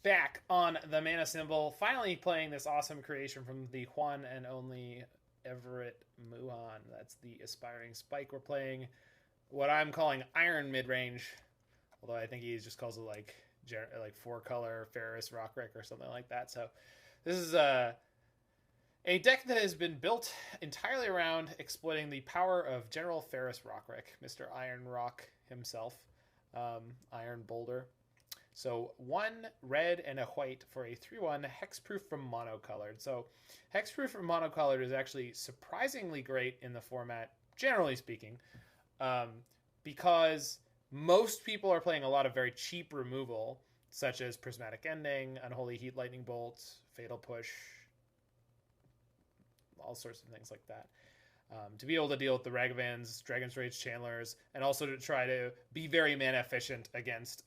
back on the mana symbol, finally playing this awesome creation from the one and only Everett Muhan. That's the AspiringSpike. We're playing what I'm calling Iron midrange, although I think he just calls it like 4-color Ferrous Rokiric or something like that. So this is a deck that has been built entirely around exploiting the power of General Ferrous Rokiric, Mr. Iron Rock himself, Iron Boulder. So 1 red and a white for a 3/1 hexproof from monocolored. So hexproof from monocolored is actually surprisingly great in the format, generally speaking, because most people are playing a lot of very cheap removal, such as Prismatic Ending, Unholy Heat, Lightning Bolt, Fatal Push, all sorts of things like that. To be able to deal with the Ragavans, Dragon's Rage Channelers, and also to try to be very mana efficient against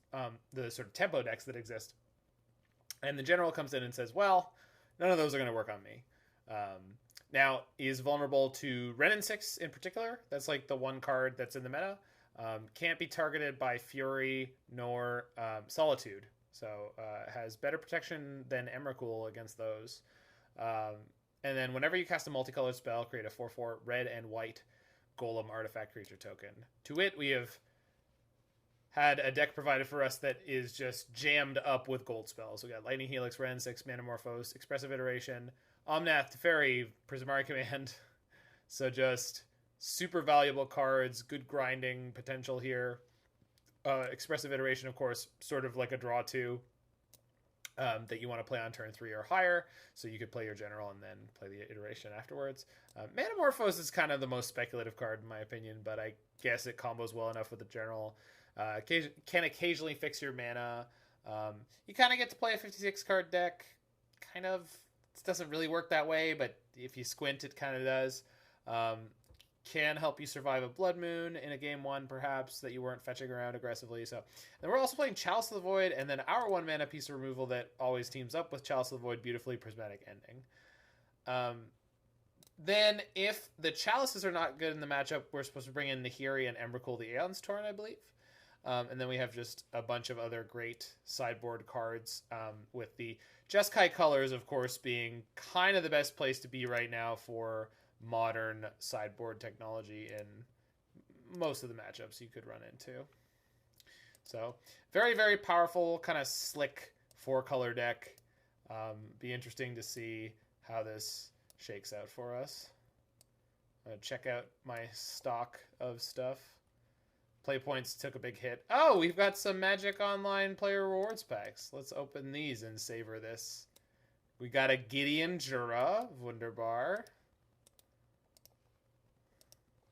the sort of tempo decks that exist. And the general comes in and says, well, none of those are going to work on me. Now, he is vulnerable to Wrenn and Six in particular. That's like the one card that's in the meta. Can't be targeted by Fury nor Solitude. So has better protection than Emrakul against those. And then whenever you cast a multicolored spell, create a 4/4 red and white golem artifact creature token. To it, we have had a deck provided for us that is just jammed up with gold spells. We got Lightning Helix, Wrenn and Six, Manamorphose, Expressive Iteration, Omnath, Teferi, Prismari Command. So just super valuable cards, good grinding potential here. Expressive Iteration, of course, sort of like a draw 2. That you want to play on turn 3 or higher, so you could play your general and then play the iteration afterwards. Manamorphose is kind of the most speculative card in my opinion, but I guess it combos well enough with the general. Can occasionally fix your mana. You kind of get to play a 56 card deck. Kind of, it doesn't really work that way, but if you squint, it kind of does. Can help you survive a Blood Moon in a game 1, perhaps, that you weren't fetching around aggressively. So then we're also playing Chalice of the Void, and then our 1 mana piece of removal that always teams up with Chalice of the Void beautifully, Prismatic Ending. Then if the Chalices are not good in the matchup, we're supposed to bring in Nahiri and Emrakul the Aeons Torn, I believe. And then we have just a bunch of other great sideboard cards, with the Jeskai colors, of course, being kind of the best place to be right now for modern sideboard technology in most of the matchups you could run into. So very, very powerful, kind of slick 4-color deck. Be interesting to see how this shakes out for us. I'm going to check out my stock of stuff. Play points took a big hit. Oh, we've got some Magic Online player rewards packs. Let's open these and savor this. We got a Gideon Jura, Wunderbar.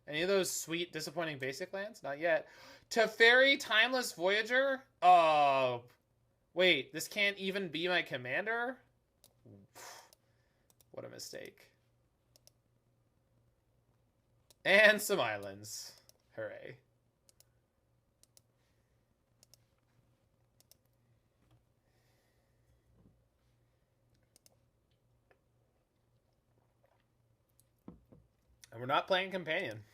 Any of those sweet, disappointing basic lands? Not yet. Teferi, Timeless Voyager? Oh, wait, this can't even be my commander? What a mistake. And some islands. Hooray. And we're not playing Companion.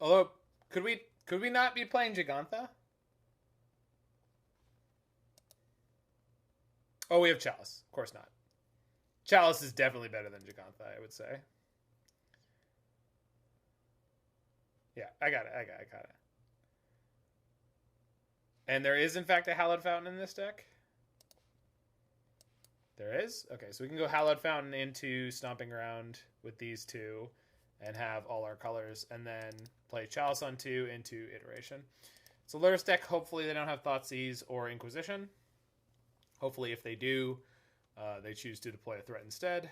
Although, could we not be playing Gigantha? Oh, we have Chalice. Of course not. Chalice is definitely better than Gigantha, I would say. Yeah, I got it. And there is, in fact, a Hallowed Fountain in this deck. There is? Okay, so we can go Hallowed Fountain into Stomping Ground with these two and have all our colors, and then play Chalice on 2 into Iteration. It's a Lurrus deck. Hopefully they don't have Thoughtseize or Inquisition. Hopefully if they do, they choose to deploy a threat instead.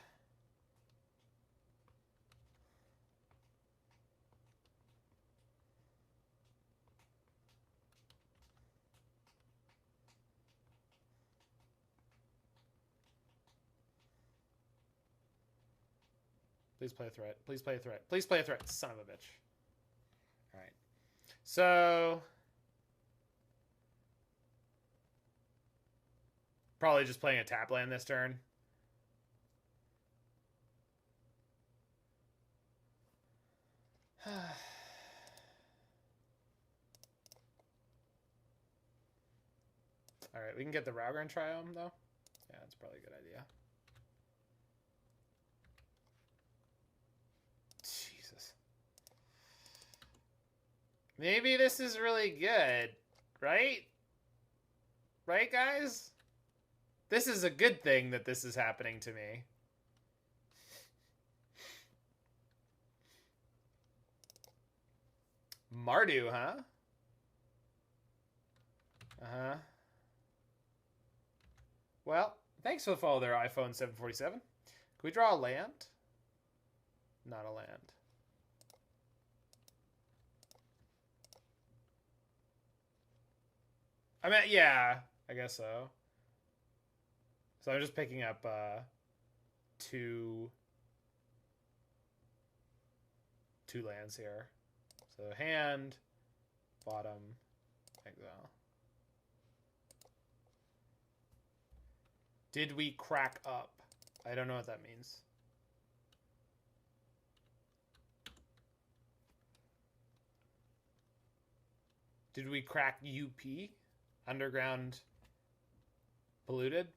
Please play a threat. Please play a threat. Please play a threat. Son of a bitch. All right. So probably just playing a tap land this turn. All right, we can get the Raugrin Triome, though. Yeah, that's probably a good idea. Jesus. Maybe this is really good, right? Right, guys? This is a good thing that this is happening to me. Mardu, huh? Uh-huh. Well, thanks for the follow there, iPhone 747. Can we draw a land? Not a land. I mean, yeah, I guess so. So I'm just picking up two lands here. So hand, bottom, exile. Did we crack up? I don't know what that means. Did we crack UP? Underground polluted?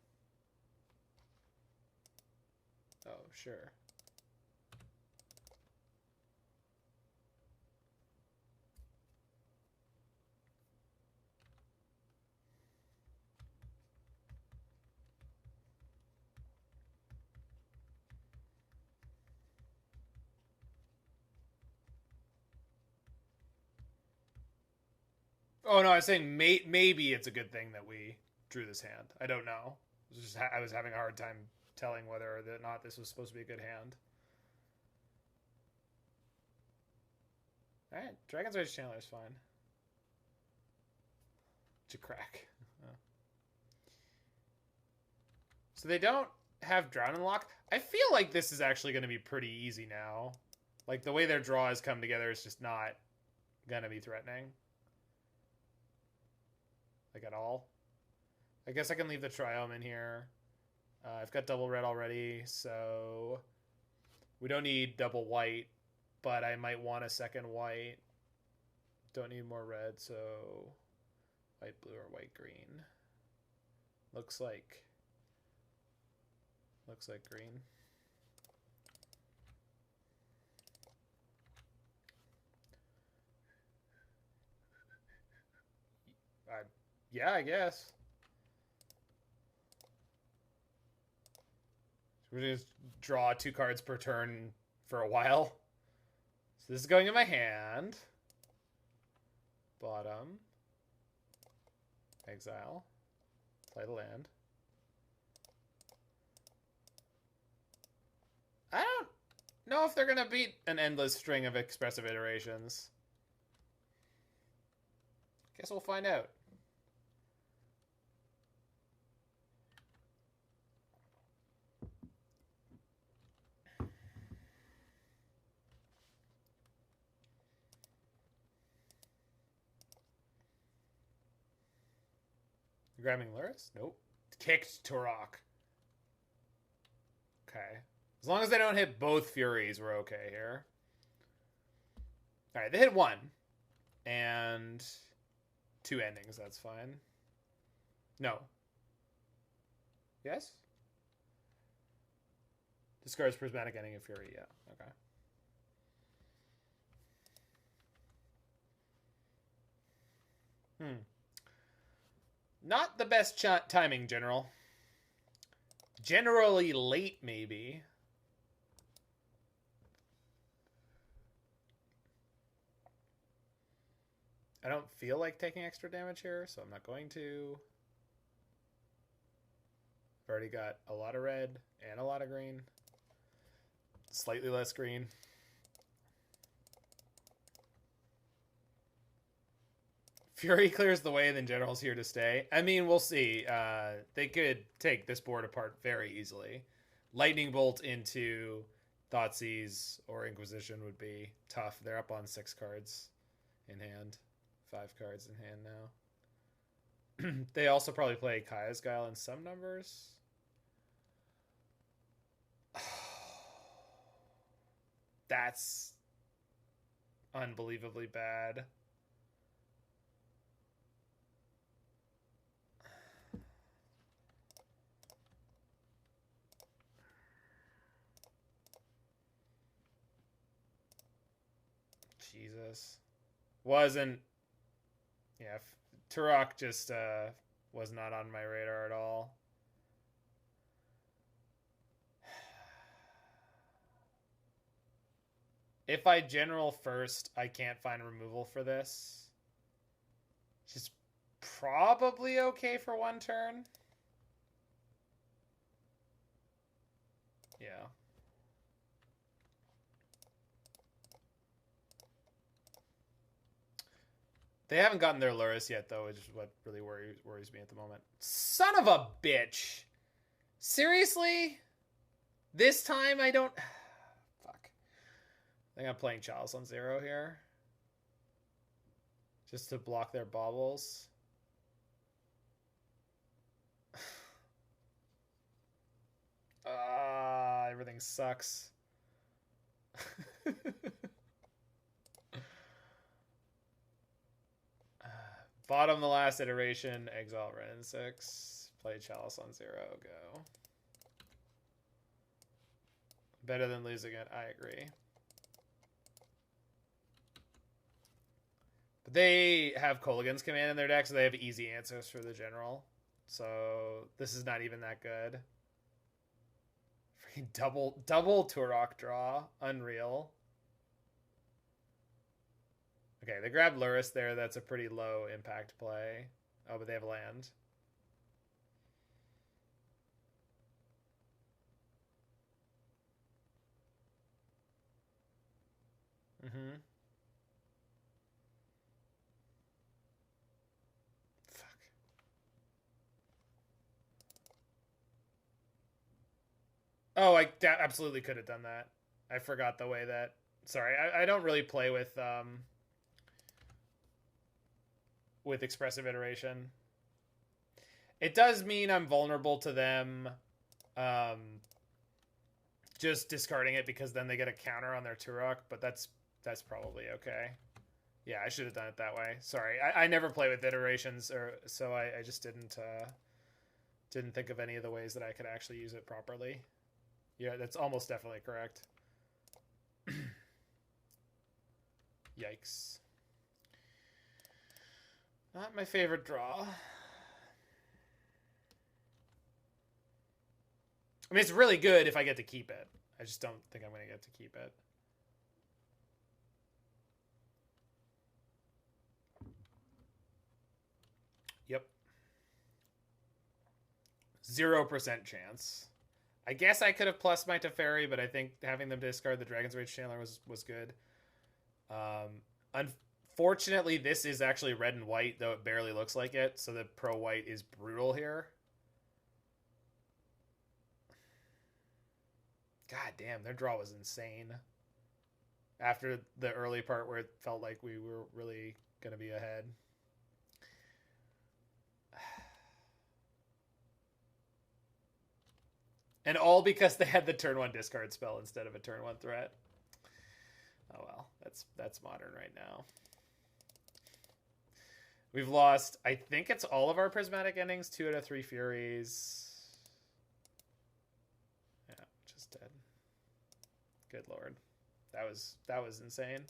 Oh, sure. Oh no, I was saying maybe it's a good thing that we drew this hand. I don't know. I was having a hard time telling whether or not this was supposed to be a good hand. All right, Dragon's Rage Chandler is fine. To crack. Oh. So they don't have Drown and Lock. I feel like this is actually going to be pretty easy now. Like the way their draw has come together is just not going to be threatening. Like at all. I guess I can leave the Triome in here. I've got double red already, so we don't need double white, but I might want a second white. Don't need more red, so white, blue, or white, green. Looks like green. Yeah, I guess. So we're just draw 2 cards per turn for a while. So this is going in my hand. Bottom. Exile. Play the land. I don't know if they're going to beat an endless string of expressive iterations. Guess we'll find out. Grabbing Luris? Nope. Kicked Turok. Okay. As long as they don't hit both Furies, we're okay here. Alright, they hit 1. And 2 endings, that's fine. No. Yes? Discards Prismatic Ending of Fury, yeah. Okay. Not the best timing, General. Generally late, maybe. I don't feel like taking extra damage here, so I'm not going to. I've already got a lot of red and a lot of green. Slightly less green. Fury clears the way, then General's here to stay. I mean, we'll see. They could take this board apart very easily. Lightning Bolt into Thoughtseize or Inquisition would be tough. They're up on 6 cards in hand. 5 cards in hand now. They also probably play Kaya's Guile in some numbers. That's unbelievably bad. Jesus. Wasn't... Yeah, Turok just was not on my radar at all. If I general first, I can't find removal for this. Which is probably okay for one turn. Yeah. They haven't gotten their Lurrus yet, though, which is what really worries me at the moment. Son of a bitch! Seriously? This time I don't... Fuck. I think I'm playing Chalice on 0 here. Just to block their baubles. Everything sucks. Bottom the last iteration, exile Wrenn and Six. Play Chalice on 0, go. Better than losing it, I agree. But they have Kolaghan's Command in their deck, so they have easy answers for the general. So this is not even that good. Freaking double Turok draw. Unreal. Okay, they grabbed Lurrus there. That's a pretty low impact play. Oh, but they have land. Mm-hmm. Fuck. Oh, I absolutely could have done that. I forgot the way that... Sorry, I don't really play with Expressive Iteration. It does mean I'm vulnerable to them just discarding it because then they get a counter on their Turok, but that's probably okay. Yeah, I should have done it that way. Sorry, I never play with iterations, so I just didn't think of any of the ways that I could actually use it properly. Yeah, that's almost definitely correct. Yikes. Not my favorite draw. I mean, it's really good if I get to keep it. I just don't think I'm going to get to keep it. Yep. 0% chance. I guess I could have plus my Teferi, but I think having them discard the Dragon's Rage Chandler was good. Unfortunately, this is actually red and white, though it barely looks like it, so the pro-white is brutal here. God damn, their draw was insane. After the early part where it felt like we were really going to be ahead. And all because they had the turn 1 discard spell instead of a turn 1 threat. Oh well, that's modern right now. We've lost, I think it's all of our Prismatic Endings, 2 out of 3 Furies. Yeah, just dead. Good lord. That was insane.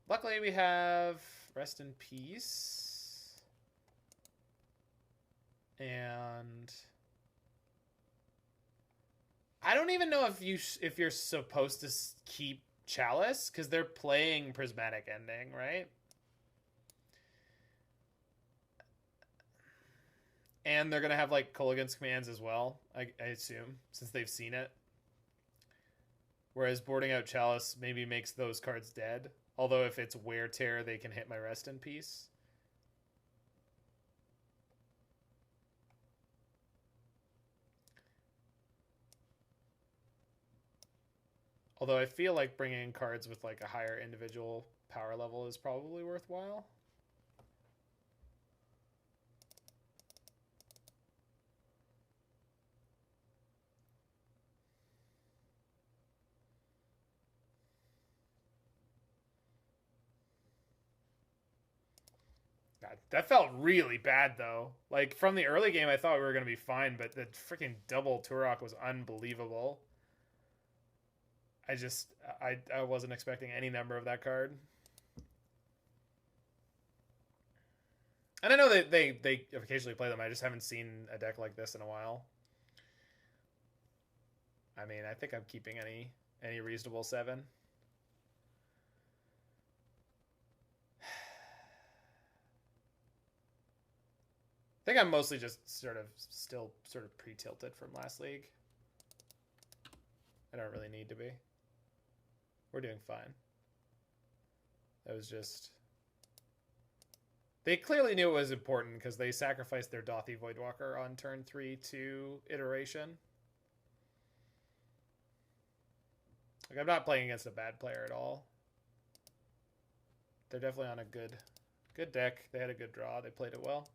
Luckily we have Rest in Peace. And I don't even know if you're supposed to keep Chalice, because they're playing Prismatic Ending, right? And they're going to have, like, Kolaghan's Commands as well, I assume, since they've seen it. Whereas boarding out Chalice maybe makes those cards dead. Although if it's Wear Tear, they can hit my Rest in Peace. Although I feel like bringing in cards with, like, a higher individual power level is probably worthwhile. God, that felt really bad, though. Like, from the early game, I thought we were going to be fine, but the freaking double Turok was unbelievable. I wasn't expecting any number of that card. And I know they occasionally play them. I just haven't seen a deck like this in a while. I mean, I think I'm keeping any reasonable 7. I think I'm mostly just still pre-tilted from last league. I don't really need to be. We're doing fine. That was just... They clearly knew it was important because they sacrificed their Dothy Voidwalker on turn 3 to Iteration. Like, I'm not playing against a bad player at all. They're definitely on a good deck. They had a good draw. They played it well.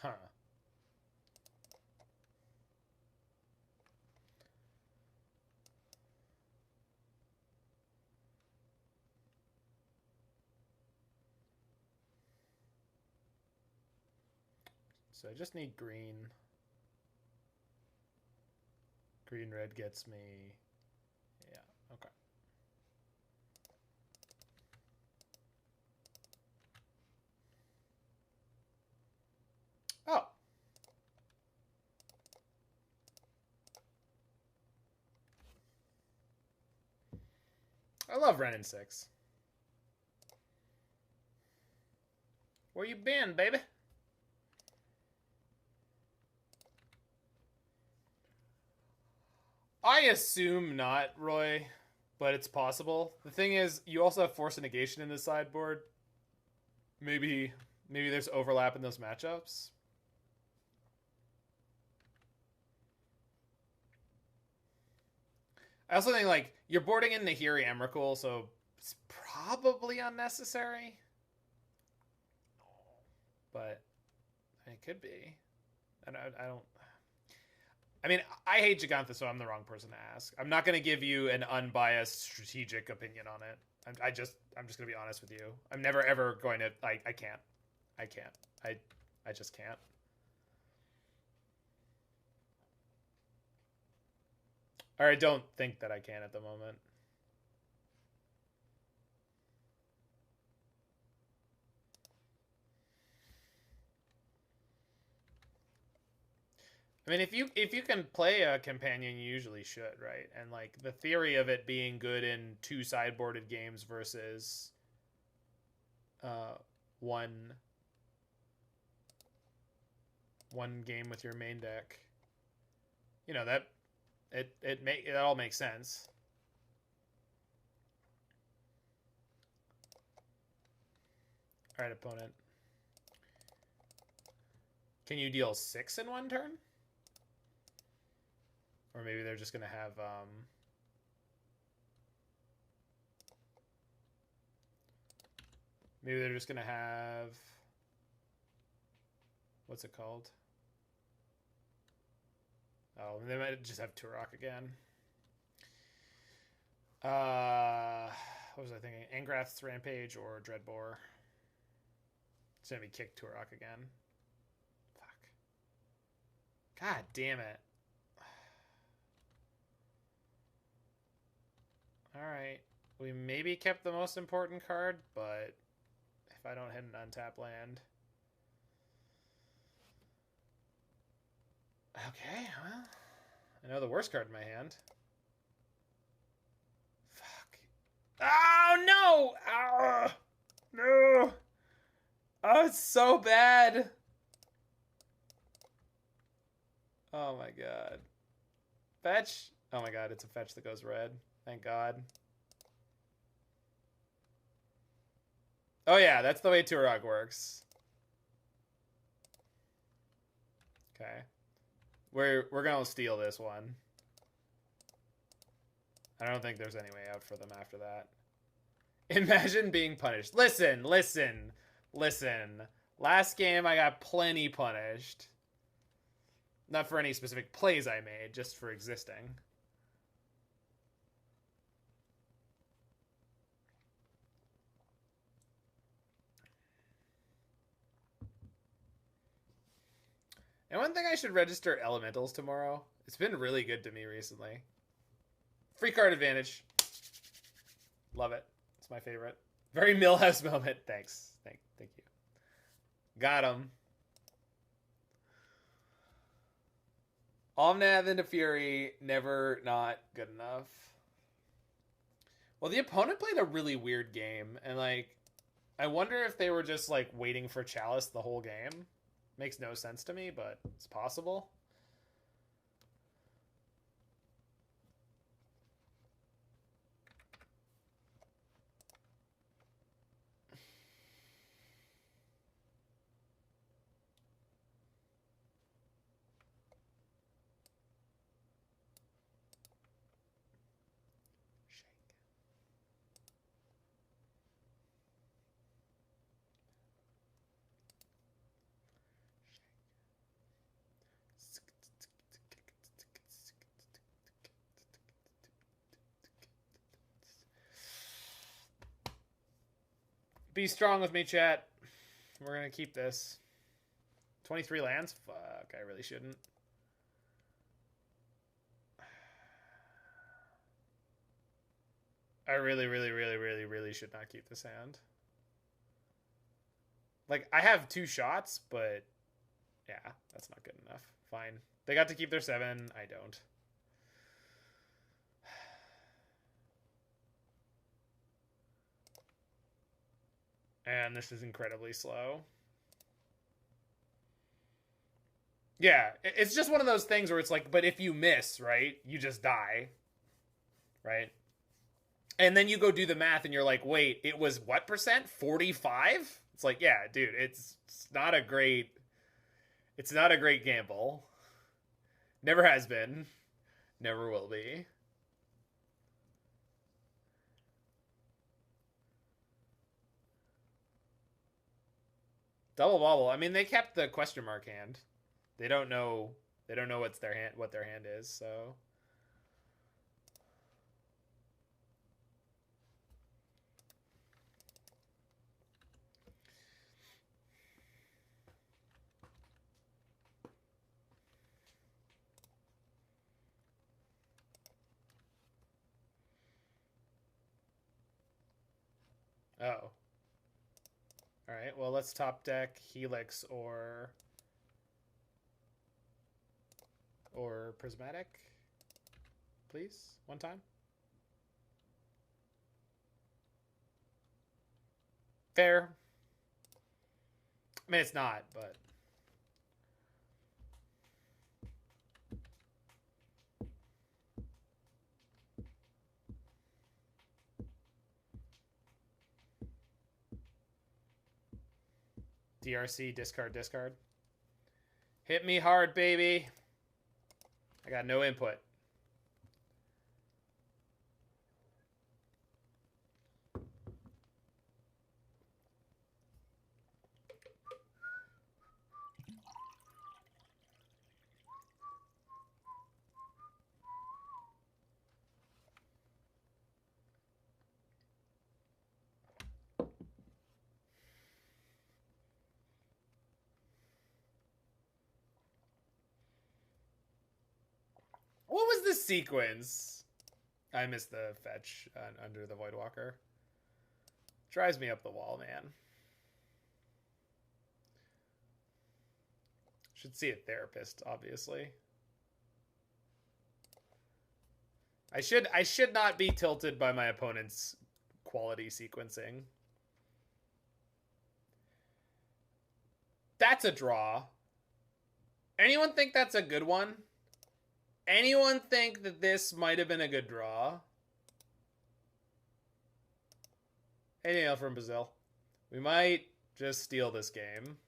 Huh. So I just need green. Green-red gets me... Yeah, okay. Oh! I love Wrenn and Six. Where you been, baby? I assume not, Roy, but it's possible. The thing is, you also have Force of Negation in the sideboard. Maybe there's overlap in those matchups. I also think, like, you're boarding in Nahiri Emrakul, so it's probably unnecessary. But it could be. And I don't... I mean, I hate Gigantha, so I'm the wrong person to ask. I'm not going to give you an unbiased strategic opinion on it. I'm just going to be honest with you. I'm never, ever going to... I can't. I just can't. Or I don't think that I can at the moment. I mean, if you can play a companion, you usually should, right? And like the theory of it being good in 2 sideboarded games versus one game with your main deck, you know, that it all makes sense. All right, opponent. Can you deal 6 in 1 turn? Or maybe they're just going to have... maybe they're just going to have... What's it called? Oh, they might just have Turok again. What was I thinking? Angrath's Rampage or Dreadbore. It's going to be Kick Turok again. Fuck. God damn it. All right. We maybe kept the most important card, but if I don't hit an untap land... Okay, well... I know the worst card in my hand. Fuck. Oh, no! Oh, no! Oh, it's so bad! Oh my god. Fetch? Oh my god, it's a fetch that goes red. Thank god. Oh yeah, that's the way Turok works. Okay. We're gonna steal this one. I don't think there's any way out for them after that. Imagine being punished. Listen. Last game I got plenty punished. Not for any specific plays I made, just for existing. And one thing I should register elementals tomorrow. It's been really good to me recently. Free card advantage. Love it. It's my favorite. Very Millhouse moment. Thanks. Thank you. Got him. Omnath into Fury, never not good enough. Well, the opponent played a really weird game, and like, I wonder if they were just like waiting for Chalice the whole game. Makes no sense to me, but it's possible. Be strong with me, chat. We're going to keep this. 23 lands? Fuck, I really shouldn't. I really should not keep this hand. Like, I have 2 shots, but yeah, that's not good enough. Fine. They got to keep their 7. I don't. And this is incredibly slow. Yeah, it's just one of those things where it's like, but if you miss, right, you just die. Right? And then you go do the math and you're like, wait, it was what percent? 45? It's like, yeah, dude, it's not a great gamble. Never has been. Never will be. Double bobble. I mean, they kept the question mark hand. They don't know what their hand is, so oh. Alright, well, let's top deck Helix or Prismatic, please, one time. Fair. I mean, it's not, but... DRC, discard. Hit me hard, baby. I got no input. What was the sequence? I missed the fetch under the Voidwalker. Drives me up the wall, man. Should see a therapist, obviously. I should not be tilted by my opponent's quality sequencing. That's a draw. Anyone think that's a good one? Anyone think that this might have been a good draw? Hey, Daniel from Brazil. We might just steal this game.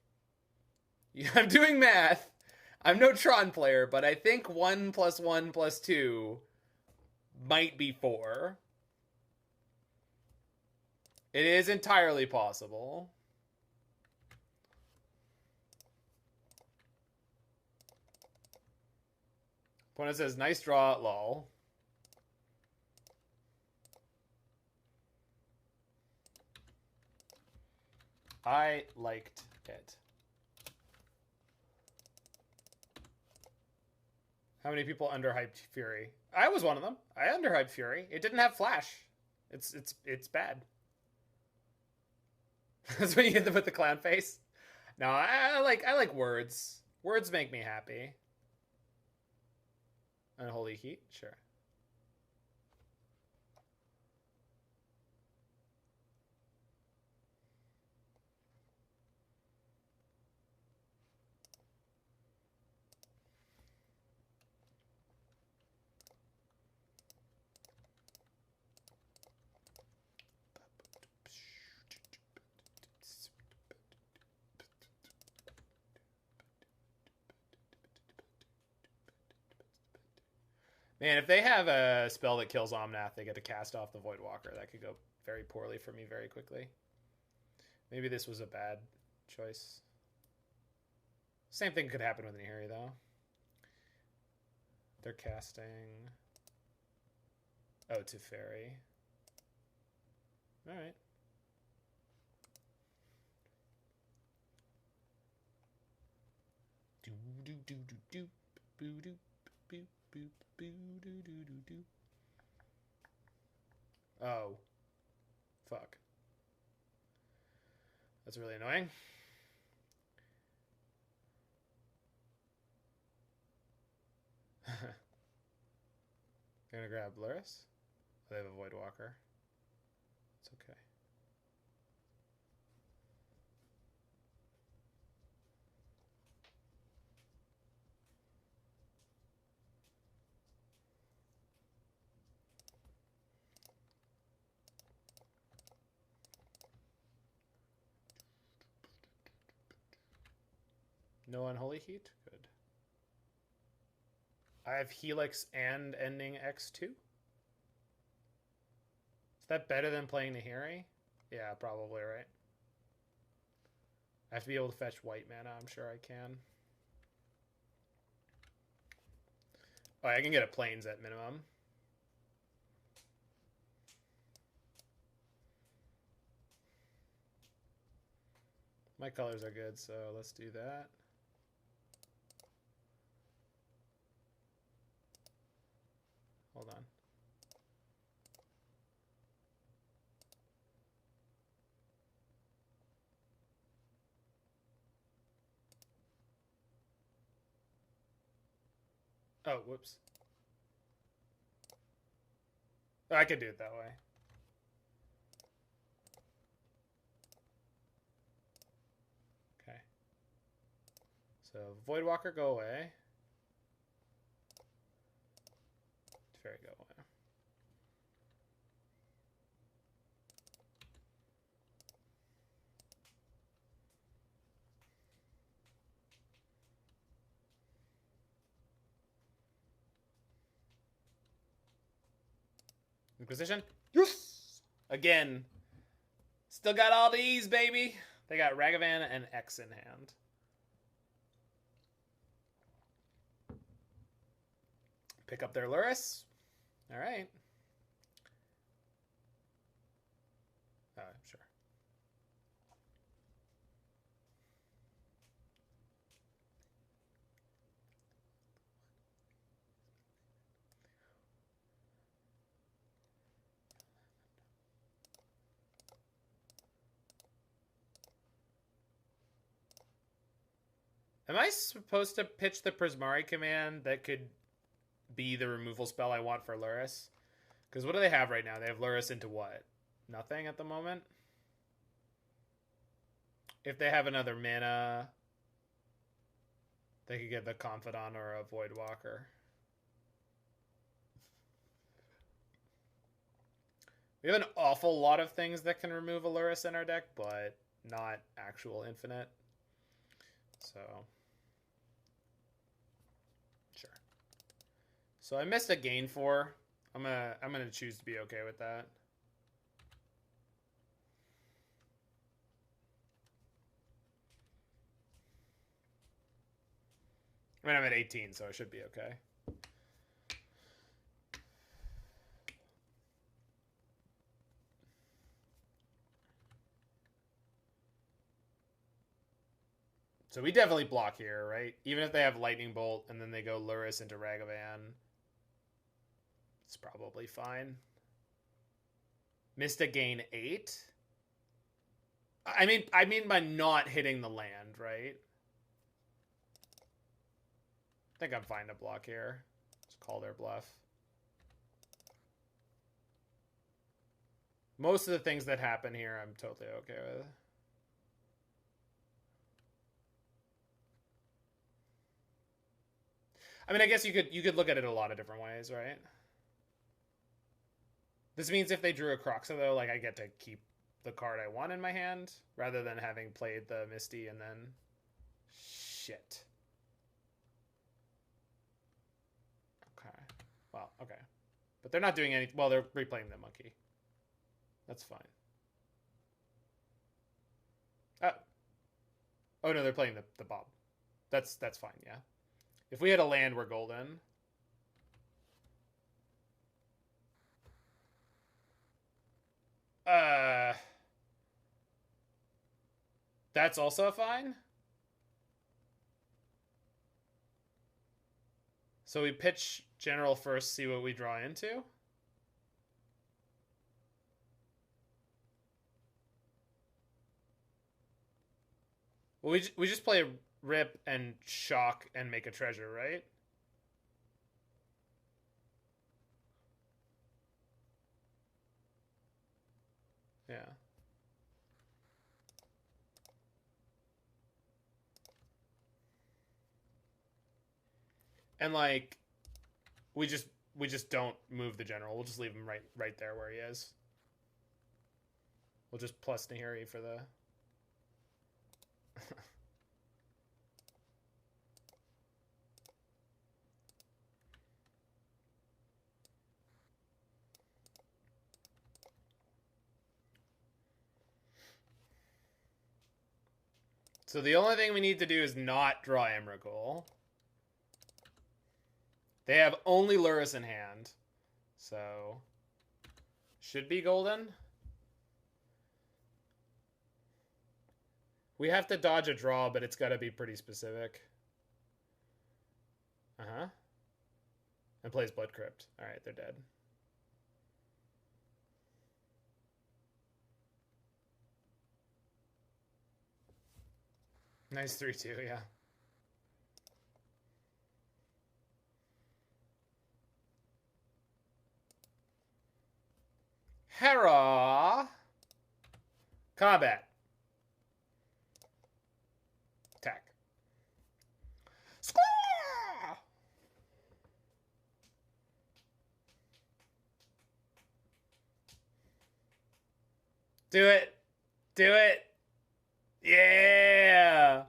Yeah, I'm doing math. I'm no Tron player, but I think 1 + 1 + 2 might be 4. It is entirely possible. Opponent says, nice draw, lol. I liked it. How many people underhyped Fury? I was one of them. I underhyped Fury. It didn't have flash. It's bad. That's when you hit them with the clown face. No, I like words. Words make me happy. Unholy Heat, sure. Man, if they have a spell that kills Omnath, they get to cast off the Voidwalker. That could go very poorly for me very quickly. Maybe this was a bad choice. Same thing could happen with Nahiri, though. They're casting... Oh, Teferi. Alright. Do-do-do-do-do. Boo-do. Boop, boop, boo, doo, doo, doo, doo. Oh. Fuck. That's really annoying. They're gonna grab Luris. They have a Voidwalker. It's okay. No Unholy Heat? Good. I have Helix and ending X2. Is that better than playing Nahiri? Yeah, probably, right? I have to be able to fetch white mana. I'm sure I can. Oh, I can get a Plains at minimum. My colors are good, so let's do that. Hold on. Oh, whoops. Oh, I could do it that way. Okay. So Voidwalker, go away. Teferi, go away. Inquisition. Yes! Again. Still got all these, baby. They got Ragavan and X in hand. Pick up their Luris. All right. Oh, sure. Am I supposed to pitch the Prismari Command that could be the removal spell I want for Lurrus? Because what do they have right now? They have Lurrus into what? Nothing at the moment? If they have another mana, they could get the Confidant or a Voidwalker. We have an awful lot of things that can remove a Lurrus in our deck, but not actual infinite. So, sure. So I missed a gain 4. I'm gonna choose to be okay with that. I mean, I'm at 18, so I should be okay. So we definitely block here, right? Even if they have Lightning Bolt and then they go Lurrus into Ragavan, it's probably fine. Missed a gain 8? I mean by not hitting the land, right? I think I'm fine to block here. Just call their bluff. Most of the things that happen here, I'm totally okay with. I mean, I guess you could look at it a lot of different ways, right? This means if they drew a Croxa, though, like I get to keep the card I want in my hand rather than having played the Misty and then shit. Okay. Well, okay. But they're not doing any... Well, they're replaying the monkey. That's fine. Oh, no, they're playing the Bob. That's fine, yeah. If we had a land, we're golden. That's also fine. So we pitch general first, see what we draw into. Well, we just play rip and shock and make a treasure, right? Yeah. And like we just don't move the general. We'll just leave him right there where he is. We'll just plus Nahiri for the So the only thing we need to do is not draw Emrakul. They have only Lurrus in hand. So should be golden. We have to dodge a draw, but it's got to be pretty specific. Uh-huh. And plays Blood Crypt. All right, they're dead. Nice 3-2, yeah. Hera. Combat. Attack. Squaw! Do it. Do it. Yeah.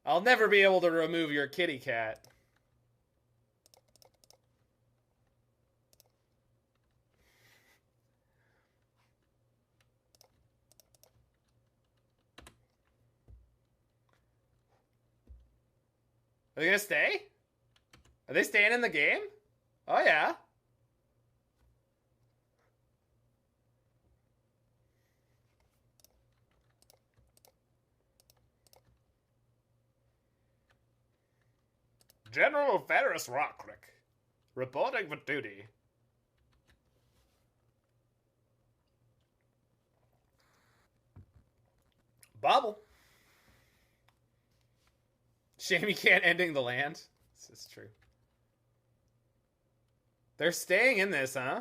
I'll never be able to remove your kitty cat. Are they gonna stay? Are they staying in the game? Oh yeah. General Ferrous Rokiric, reporting for duty. Bubble. Shame you can't ending the land. This is true. They're staying in this, huh?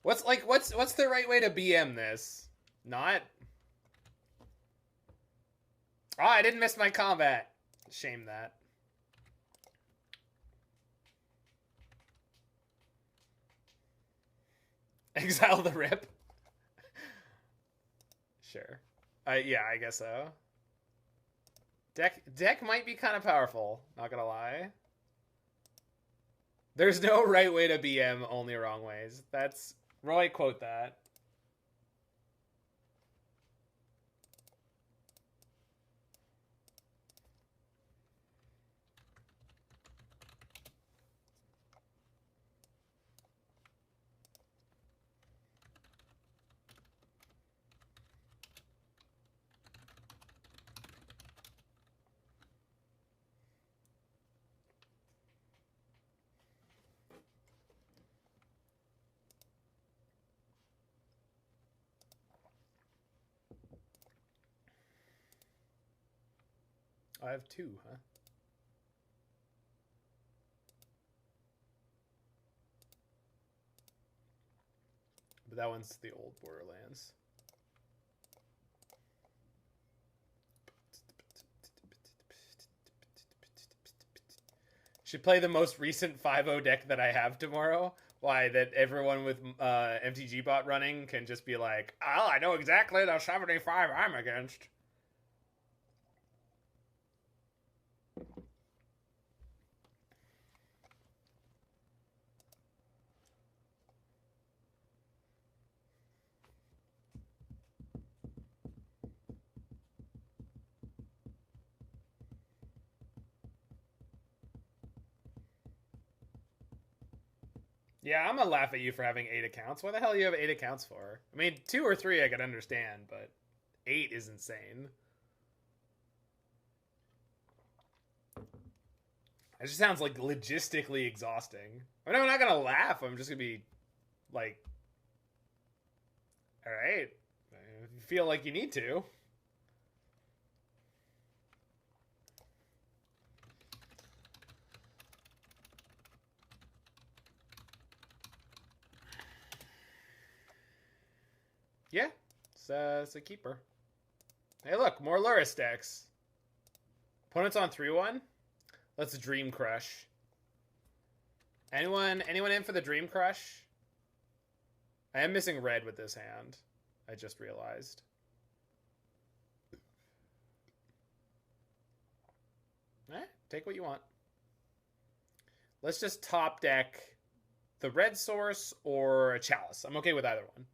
What's the right way to BM this? Not. Oh, I didn't miss my combat. Shame that. Exile the rip. Sure. Yeah, I guess so. Deck might be kind of powerful, not gonna lie. There's no right way to BM, only wrong ways. That's Roy, quote that. I have 2, huh? But that one's the old Borderlands. Should play the most recent 5-0 deck that I have tomorrow. Why, that everyone with MTG bot running can just be like, oh, I know exactly the 75 I'm against. Yeah, I'm gonna laugh at you for having 8 accounts. What the hell do you have 8 accounts for? I mean, 2 or 3 I could understand, but 8 is insane. It just sounds like logistically exhausting. I mean, I'm not gonna laugh. I'm just gonna be like, all right, if you feel like you need to. Yeah, it's a keeper. Hey, look, more Luris decks. Opponent's on 3-1. Let's Dream Crush. Anyone in for the Dream Crush? I am missing red with this hand. I just realized. Take what you want. Let's just top deck the red source or a Chalice. I'm okay with either one.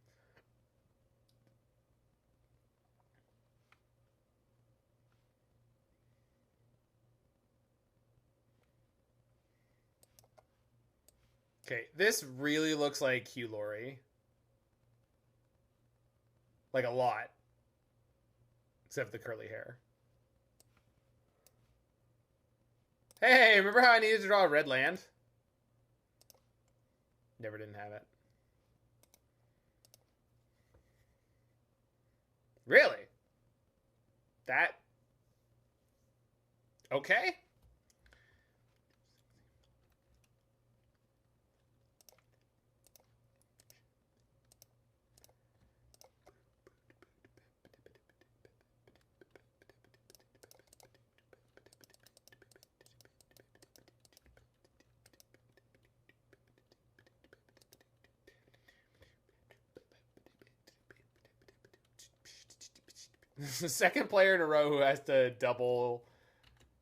Okay, this really looks like Hugh Laurie. Like a lot. Except the curly hair. Hey, remember how I needed to draw a red land? Never didn't have it. Really? That... Okay. This is the second player in a row who has to double,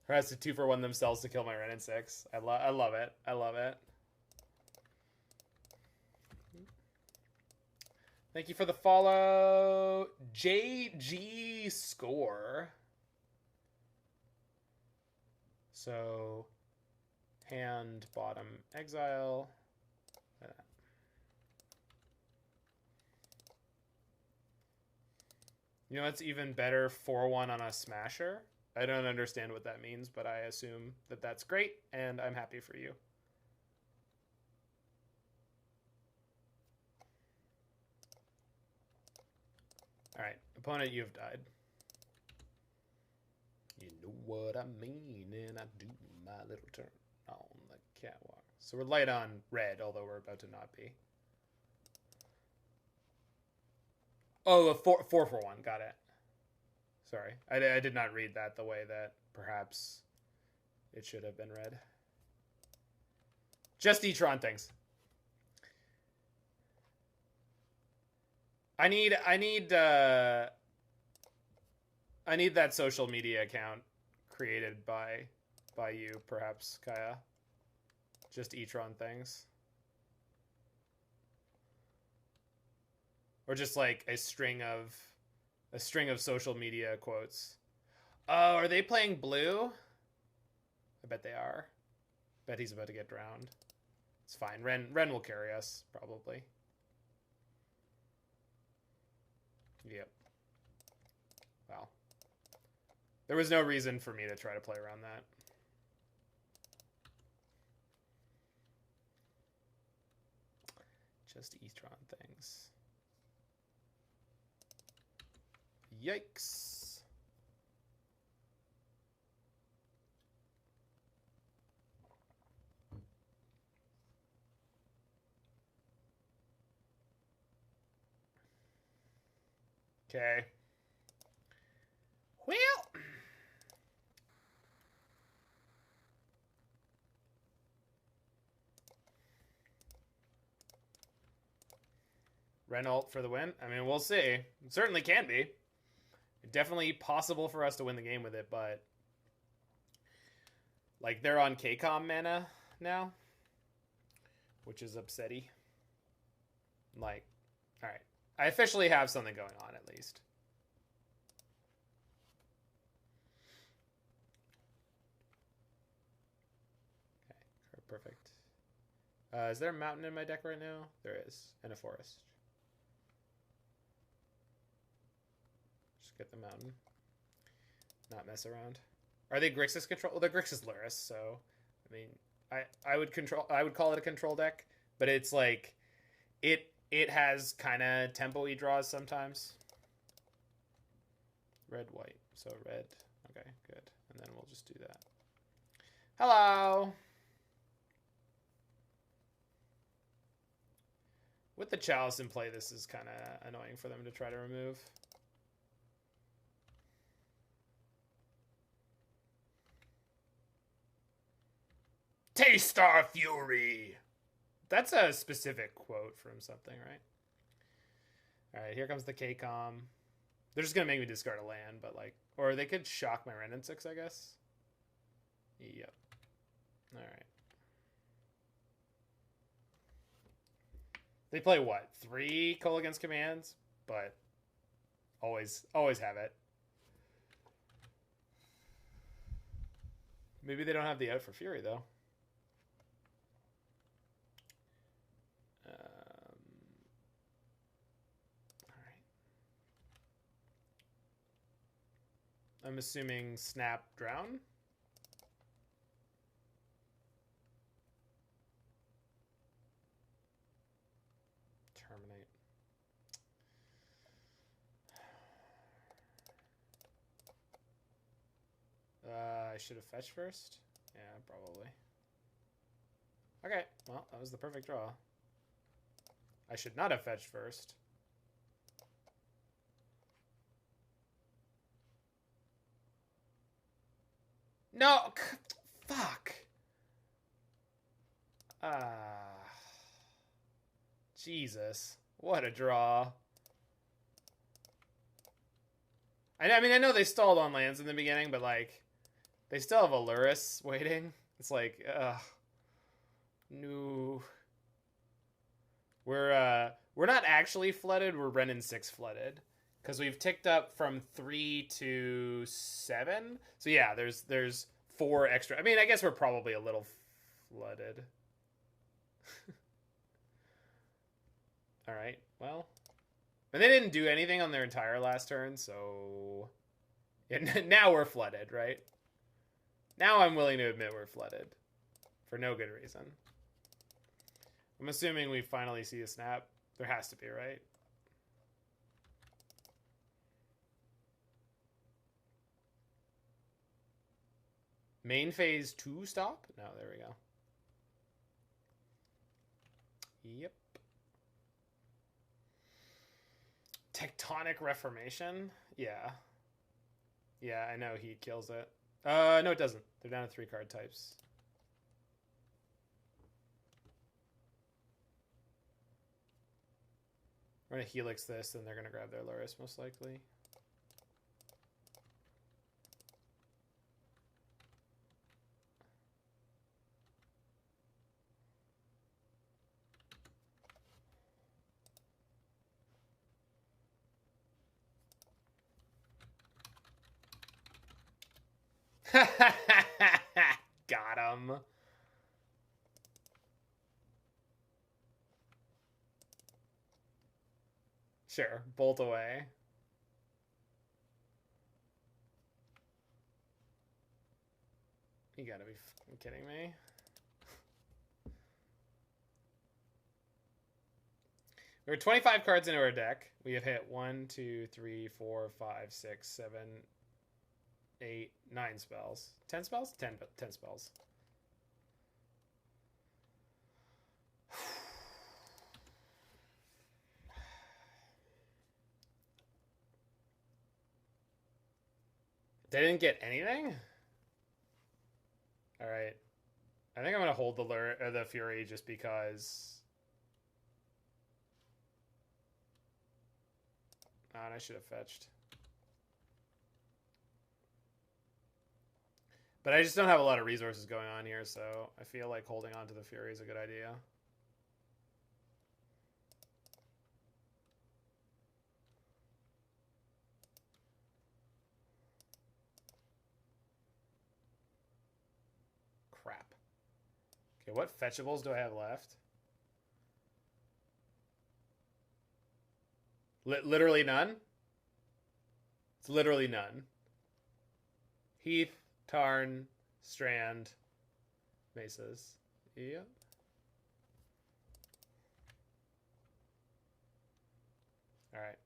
or has to 2-for-1 themselves to kill my Wrenn and Six. I love it. I love it. Thank you for the follow, JG Score. So, hand, bottom, exile. You know what's even better? 4-1 on a Smasher. I don't understand what that means, but I assume that that's great, and I'm happy for you. All Alright, opponent, you have died. You know what I mean, and I do my little turn on the catwalk. So we're light on red, although we're about to not be. Oh, a 4/1. Got it. Sorry. I did not read that the way that perhaps it should have been read. Just E-tron things. I need that social media account created by you, perhaps, Kaya. Just E-tron things. Or just like a string of social media quotes. Oh, are they playing blue? I bet they are. Bet he's about to get drowned. It's fine. Wrenn will carry us, probably. Yep. Wow. There was no reason for me to try to play around that. Just E-tron things. Yikes. Okay. Well. Renault for the win? I mean, we'll see. It certainly can be. Definitely possible for us to win the game with it, but like they're on KCOM mana now, which is upsetty. Like, all right, I officially have something going on at least. Okay, perfect. Is there a mountain in my deck right now? There is, and a forest. Get the mountain. Not mess around. Are they Grixis control? Well, they're Grixis Luris, so I mean, I would call it a control deck, but it's like it has kind of tempo-y draws sometimes. Red, white. So red. Okay, good. And then we'll just do that. Hello. With the Chalice in play, this is kind of annoying for them to try to remove. Taste our fury. That's a specific quote from something, right? All right, here comes the KCOM. They're just gonna make me discard a land, but like, or they could shock my Wrenn and Six, I guess. Yep. All right. They play what? 3 Kolaghan's commands, but always have it. Maybe they don't have the out for Fury though. I'm assuming Snap, Drown. Terminate. I should have fetched first. Yeah, probably. Okay, well, that was the perfect draw. I should not have fetched first. No, fuck. Jesus, what a draw. I mean, I know they stalled on lands in the beginning, but like, they still have a Luris waiting. It's like, no. We're not actually flooded. We're Wrenn and Six flooded. Because we've ticked up from 3 to 7. So yeah, there's 4 extra. I mean, I guess we're probably a little flooded. All right, well. And they didn't do anything on their entire last turn, so... Yeah, now we're flooded, right? Now I'm willing to admit we're flooded. For no good reason. I'm assuming we finally see a snap. There has to be, right? Main phase 2 stop? No, there we go. Yep. Tectonic Reformation? Yeah. Yeah, I know he kills it. No, it doesn't. They're down to 3 card types. We're going to Helix this, and they're going to grab their Lurrus, most likely. Got him. Sure, bolt away. You gotta be kidding me. There are 25 cards into our deck. We have hit 1, 2, 3, 4, 5, 6, 7, 8, 9 spells. 10 spells? 10 spells. They didn't get anything? Alright. I think I'm going to hold the Fury just because... Oh, and I should have fetched. But I just don't have a lot of resources going on here, so I feel like holding on to the Fury is a good idea. Crap. Okay, what fetchables do I have left? Literally none? It's literally none. Heath, Tarn, Strand, Mesas. Yep. All right.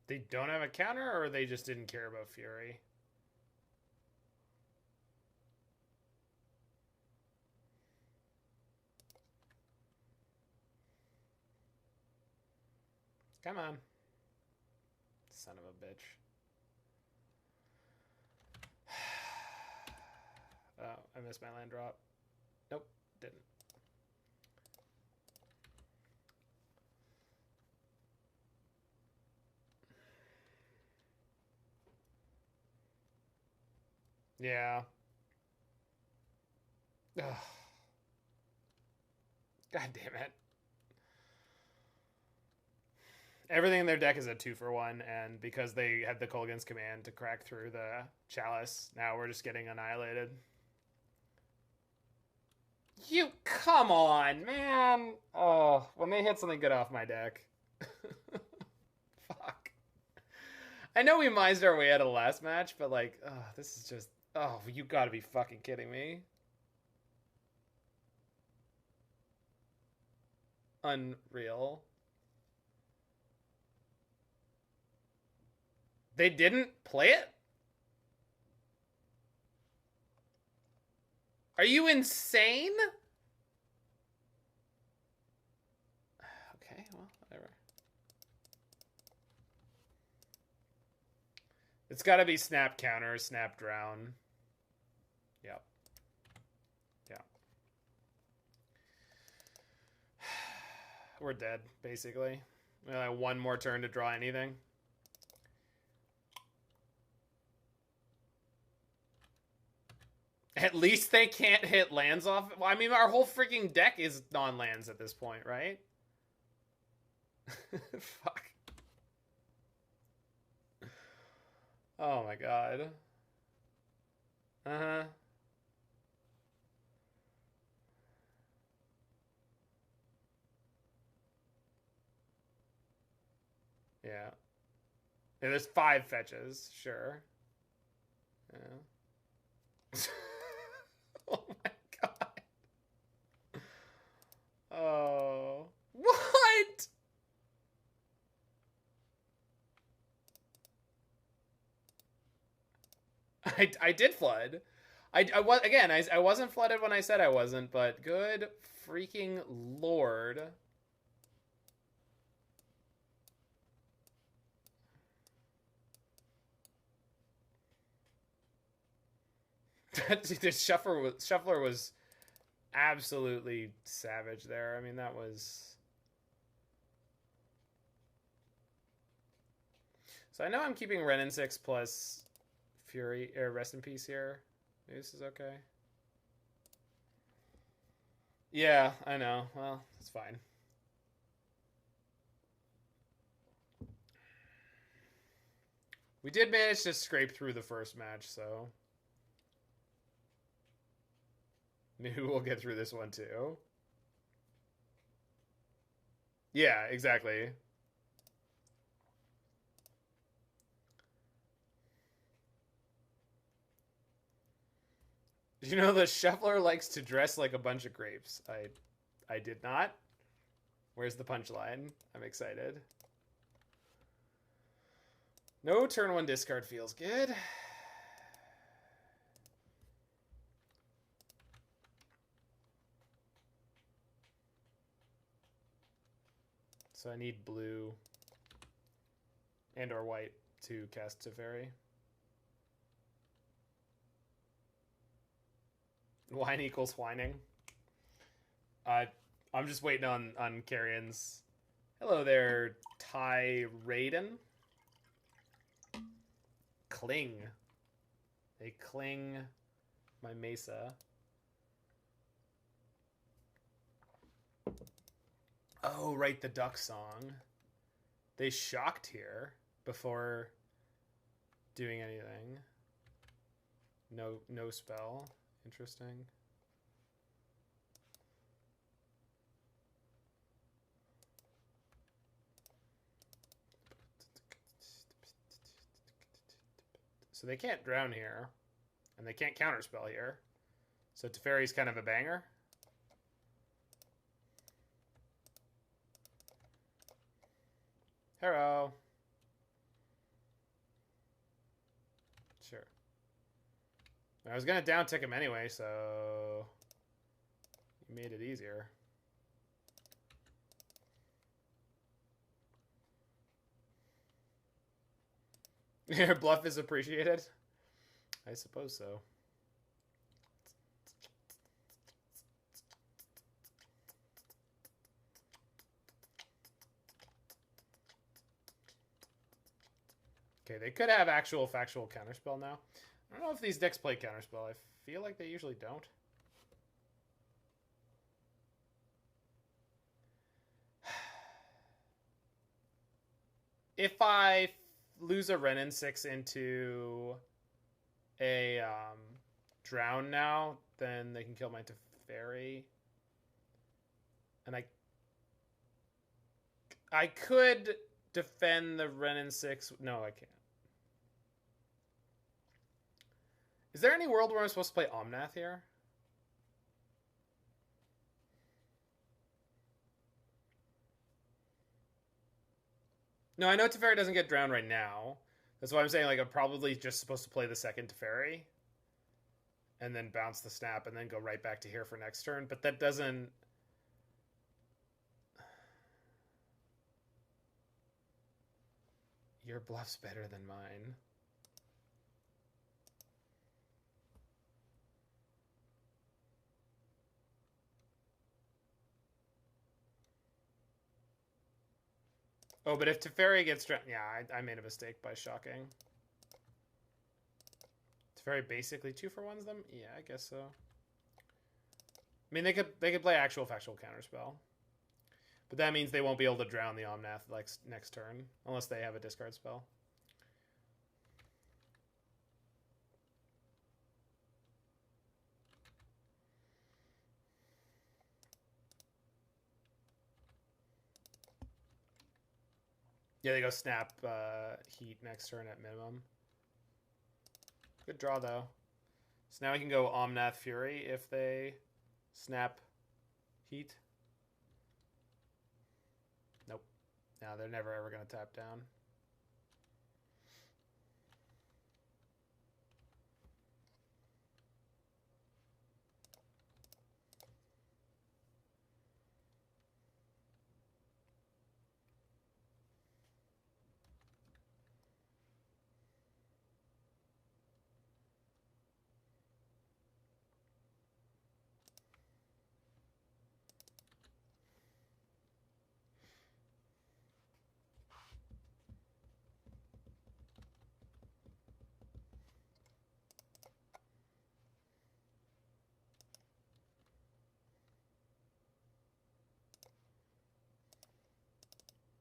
They don't have a counter, or they just didn't care about Fury? Come on. Son of a bitch. Oh, I missed my land drop. Nope, didn't. Yeah. Ugh. God damn it. Everything in their deck is a 2-for-1, and because they had the Kolaghan's Command to crack through the Chalice, now we're just getting annihilated. You, come on, man! Oh, when they hit something good off my deck. Fuck. I know we mised our way out of the last match, but like, oh, this is just... Oh, you gotta be fucking kidding me. Unreal. They didn't play it? Are you insane? Okay, well, whatever. It's gotta be snap counter, snap drown. Yep. Yeah. We're dead, basically. We only have one more turn to draw anything. At least they can't hit lands off. Well, I mean, our whole freaking deck is non-lands at this point, right? Fuck. Oh my god. Uh-huh. Yeah. Yeah, there's 5 fetches, sure. Yeah. Oh my god. Oh. What? I did flood. I was again. I wasn't flooded when I said I wasn't, but good freaking lord. The shuffler was absolutely savage there. I mean, that was. So I know I'm keeping Wrenn and Six plus Fury or Rest in Peace here. Maybe this is okay. Yeah, I know. Well, it's fine. We did manage to scrape through the first match, so maybe we'll get through this one too. Yeah, exactly. You know the shuffler likes to dress like a bunch of grapes. I did not. Where's the punchline? I'm excited. No turn 1 discard feels good. So I need blue and or white to cast Teferi. Wine equals whining. I'm just waiting on Carrion's. Hello there, Ty Raiden. Cling. They cling my Mesa. Oh, right, the duck song. They shocked here before doing anything. No spell. Interesting. So they can't drown here, and they can't counterspell here. So Teferi's kind of a banger. Hello. Sure. I was going to down tick him anyway, so you made it easier. Your bluff is appreciated? I suppose so. Okay, they could have actual factual counterspell now. I don't know if these decks play counterspell. I feel like they usually don't. If I lose a Wrenn and Six into a drown now, then they can kill my Teferi. And I could defend the Wrenn and Six. No, I can't. Is there any world where I'm supposed to play Omnath here? No, I know Teferi doesn't get drowned right now. That's why I'm saying, like, I'm probably just supposed to play the second Teferi and then bounce the snap and then go right back to here for next turn. But that doesn't... Your bluff's better than mine. Oh, but if Teferi gets drowned... Yeah, I made a mistake by shocking. Teferi basically 2-for-1s them? Yeah, I guess so. I mean, they could play actual factual counterspell. But that means they won't be able to drown the Omnath like next turn, unless they have a discard spell. Yeah, they go snap Heat next turn at minimum. Good draw, though. So now we can go Omnath Fury if they snap Heat. Nope. No, they're never ever going to tap down.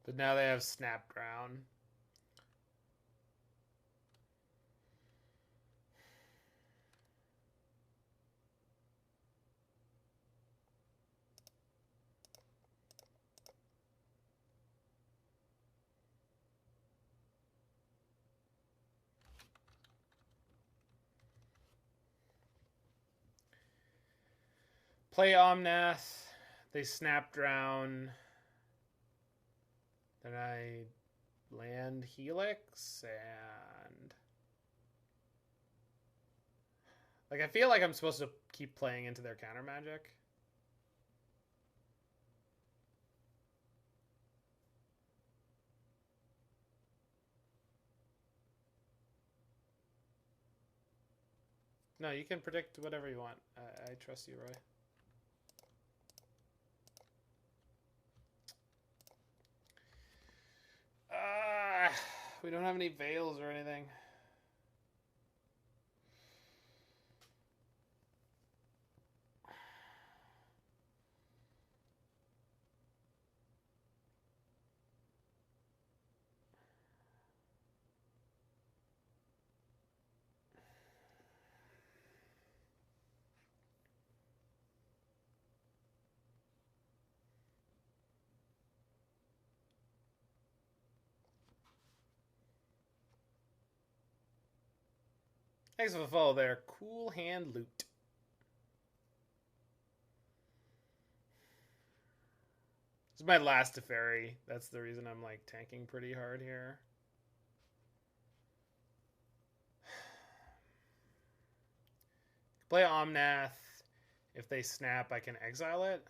But now they have Snap Ground. Play Omnath. They Snap Drown. Then I land Helix and like I feel like I'm supposed to keep playing into their counter magic. No, you can predict whatever you want. I trust you, Roy. We don't have any veils or anything. Thanks for the follow there. Cool Hand Loot. This is my last Teferi. That's the reason I'm like tanking pretty hard here. Play Omnath. If they snap, I can exile it.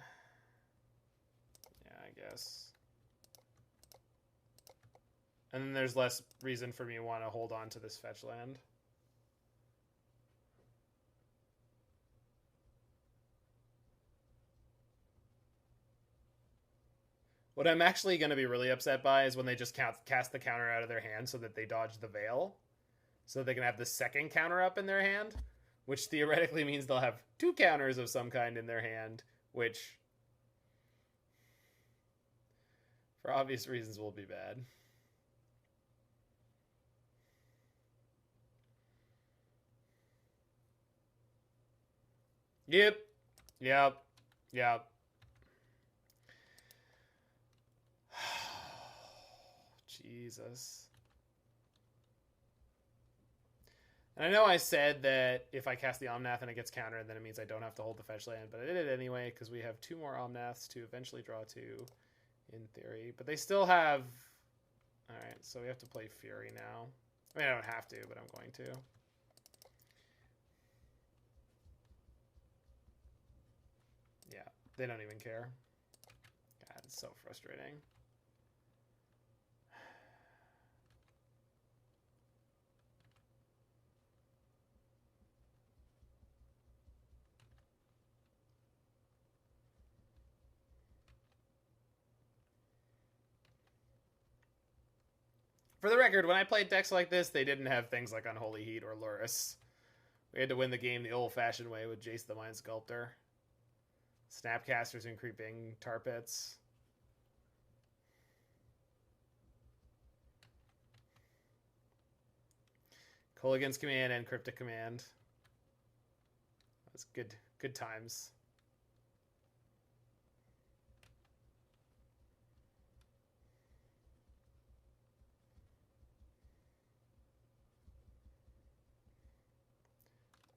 Yeah, I guess. And then there's less reason for me to want to hold on to this fetch land. What I'm actually going to be really upset by is when they just cast the counter out of their hand so that they dodge the Veil. So they can have the second counter up in their hand, which theoretically means they'll have two counters of some kind in their hand, which, for obvious reasons, will be bad. Yep. Jesus. And I know I said that if I cast the Omnath and it gets countered, then it means I don't have to hold the fetch land, but I did it anyway because we have two more Omnaths to eventually draw to, in theory. But they still have... Alright, so we have to play Fury now. I mean, I don't have to, but I'm going to. Yeah, they don't even care. God, it's so frustrating. For the record, when I played decks like this, they didn't have things like Unholy Heat or Lurrus. We had to win the game the old-fashioned way with Jace the Mind Sculptor. Snapcasters and Creeping Tar Pits. Kolaghan's Command and Cryptic Command. That's good times.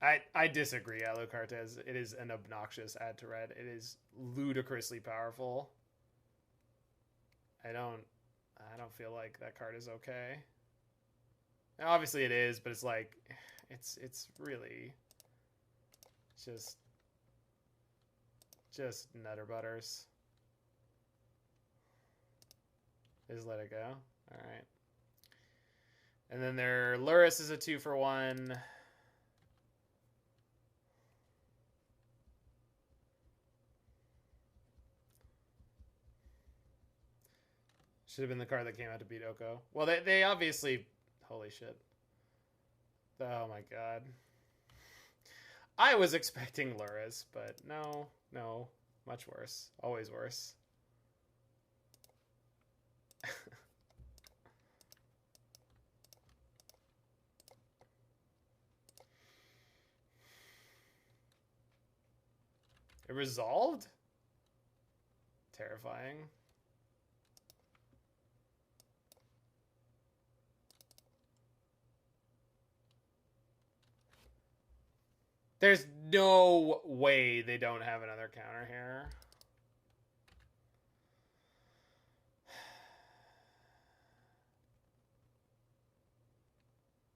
I disagree, Alucartes. It is an obnoxious add to red. It is ludicrously powerful. I don't feel like that card is okay. Now, obviously it is, but it's like it's really just nutter butters. Just let it go. All right. And then their Lurrus is a 2-for-1. Should have been the card that came out to beat Oko. Well, they obviously... Holy shit. Oh my god. I was expecting Lurrus, but no. Much worse. Always worse. It resolved? Terrifying. There's no way they don't have another counter here.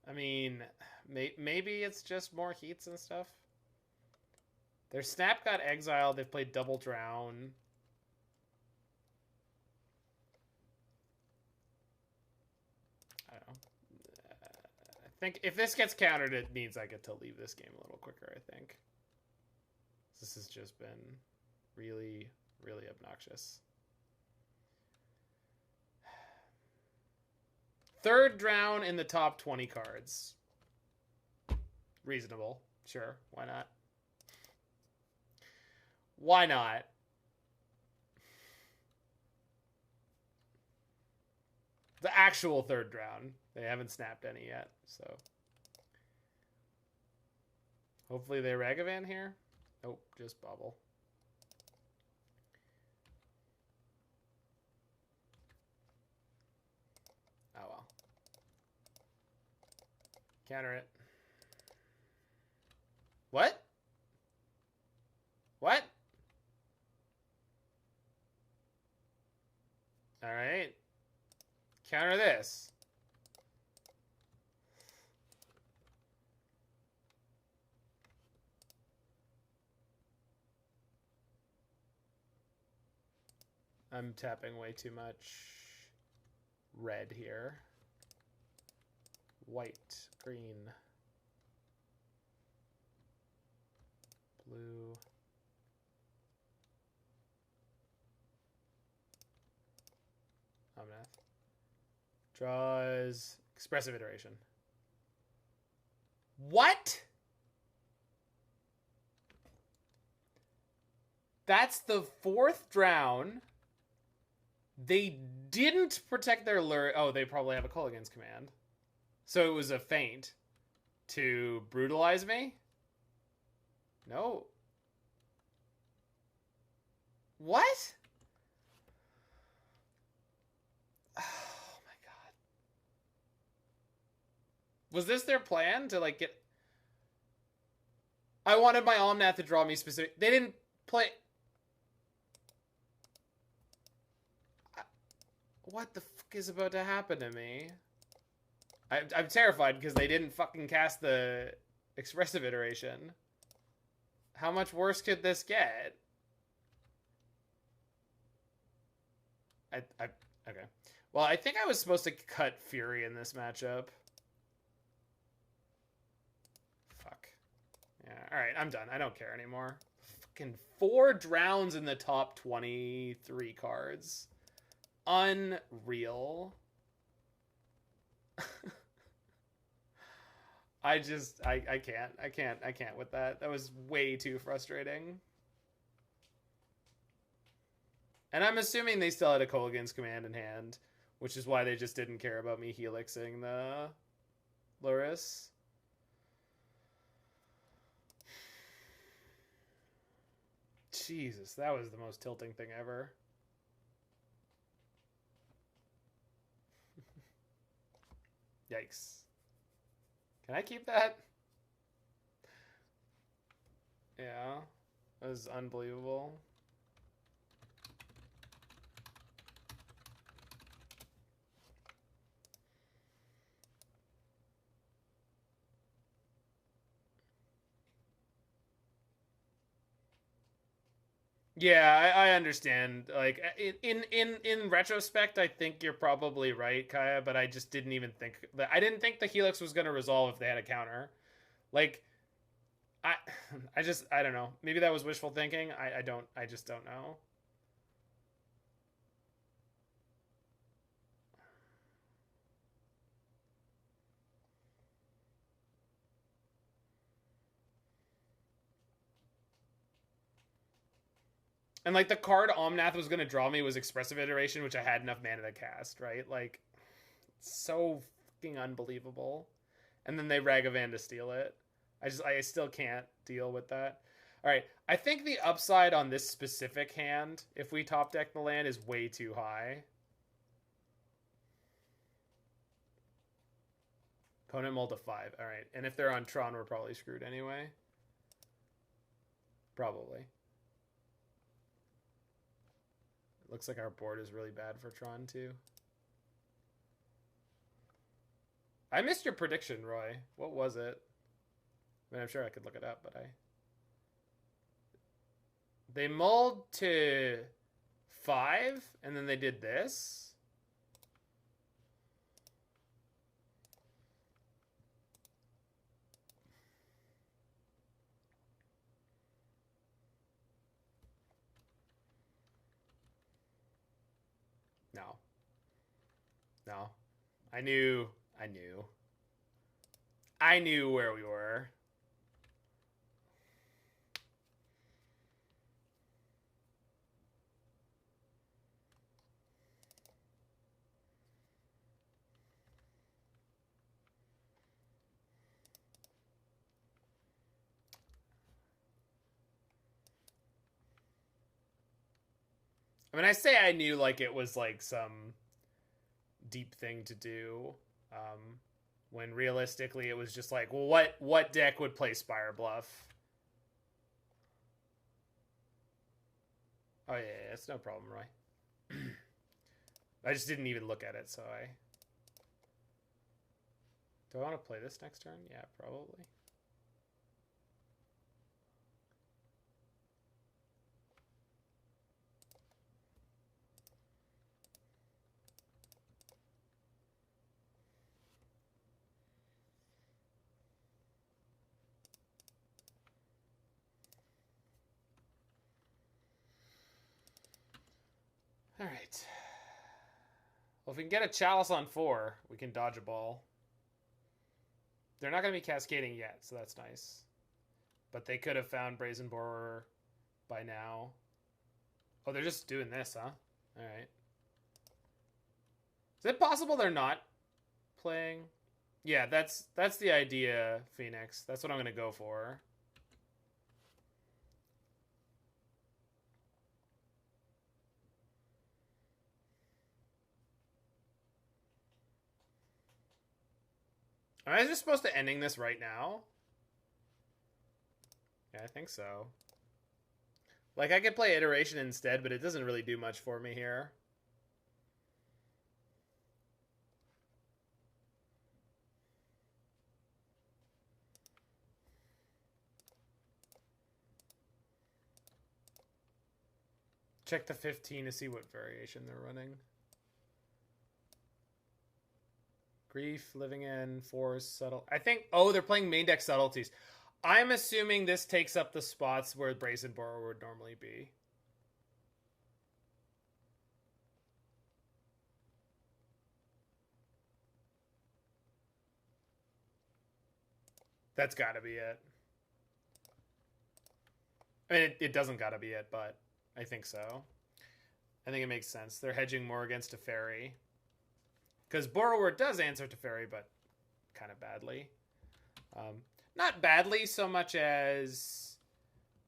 I mean, maybe it's just more heats and stuff. Their Snap got exiled. They've played Double Drown. I don't know. I think if this gets countered, it means I get to leave this game a little quicker, I think. This has just been really, really obnoxious. Third Drown in the top 20 cards. Reasonable. Sure. Why not? Why not? The actual third Drown. They haven't snapped any yet, so. Hopefully they Ragavan here. Nope, just Bubble. Oh well. Counter it. What? What? All right. Counter this. I'm tapping way too much red here. White, green, blue. Omnath. Draws Expressive Iteration. What? That's the fourth Drown. They didn't protect their lure. Oh, they probably have a Culligan's Command. So it was a feint to brutalize me? No. What? Oh my god. Was this their plan to like get... I wanted my Omnath to draw me specific... They didn't play... What the fuck is about to happen to me? I'm terrified because they didn't fucking cast the Expressive Iteration. How much worse could this get? Okay. Well, I think I was supposed to cut Fury in this matchup. Fuck. Yeah, alright, I'm done. I don't care anymore. Fucking 4 Drowns in the top 23 cards. Unreal. I can't with that. That was way too frustrating. And I'm assuming they still had a Culligan's Command in hand, which is why they just didn't care about me helixing the Lurrus. Jesus, that was the most tilting thing ever. Yikes. Can I keep that? Yeah. That was unbelievable. Yeah, I understand. Like in retrospect, I think you're probably right, Kaya. But I just didn't even think that. I didn't think the Helix was going to resolve if they had a counter. Like I, I don't know. Maybe that was wishful thinking. I just don't know. And like the card Omnath was going to draw me was Expressive Iteration, which I had enough mana to cast. Right, like so fucking unbelievable. And then they Ragavan to steal it. I still can't deal with that. All right, I think the upside on this specific hand, if we top deck the land, is way too high. Opponent mull to 5. All right, and if they're on Tron, we're probably screwed anyway. Probably. It looks like our board is really bad for Tron too. I missed your prediction, Roy. What was it? I mean, I'm sure I could look it up, but They mulled to 5, and then they did this. No. No. I knew where we were. I mean, I say I knew like it was like some deep thing to do. When realistically it was just like, well, what deck would play Spire Bluff? Oh yeah, it's no problem, Roy. I just didn't even look at it, so I... Do I want to play this next turn? Yeah, probably. All right. Well, if we can get a Chalice on 4, we can dodge a ball. They're not going to be cascading yet, so that's nice. But they could have found Brazen Borer by now. Oh, they're just doing this, huh? All right. Is it possible they're not playing? Yeah, that's the idea, Phoenix. That's what I'm going to go for. Am I just supposed to ending this right now? Yeah, I think so. Like, I could play Iteration instead, but it doesn't really do much for me here. Check the 15 to see what variation they're running. Grief, Living In, Force, Subtle. I think... Oh, they're playing main deck Subtleties. I'm assuming this takes up the spots where Brazen Borer would normally be. That's gotta be it. I mean, it doesn't gotta be it, but I think so. I think it makes sense. They're hedging more against Teferi. Because Borrower does answer Teferi, but kind of badly. Not badly so much as...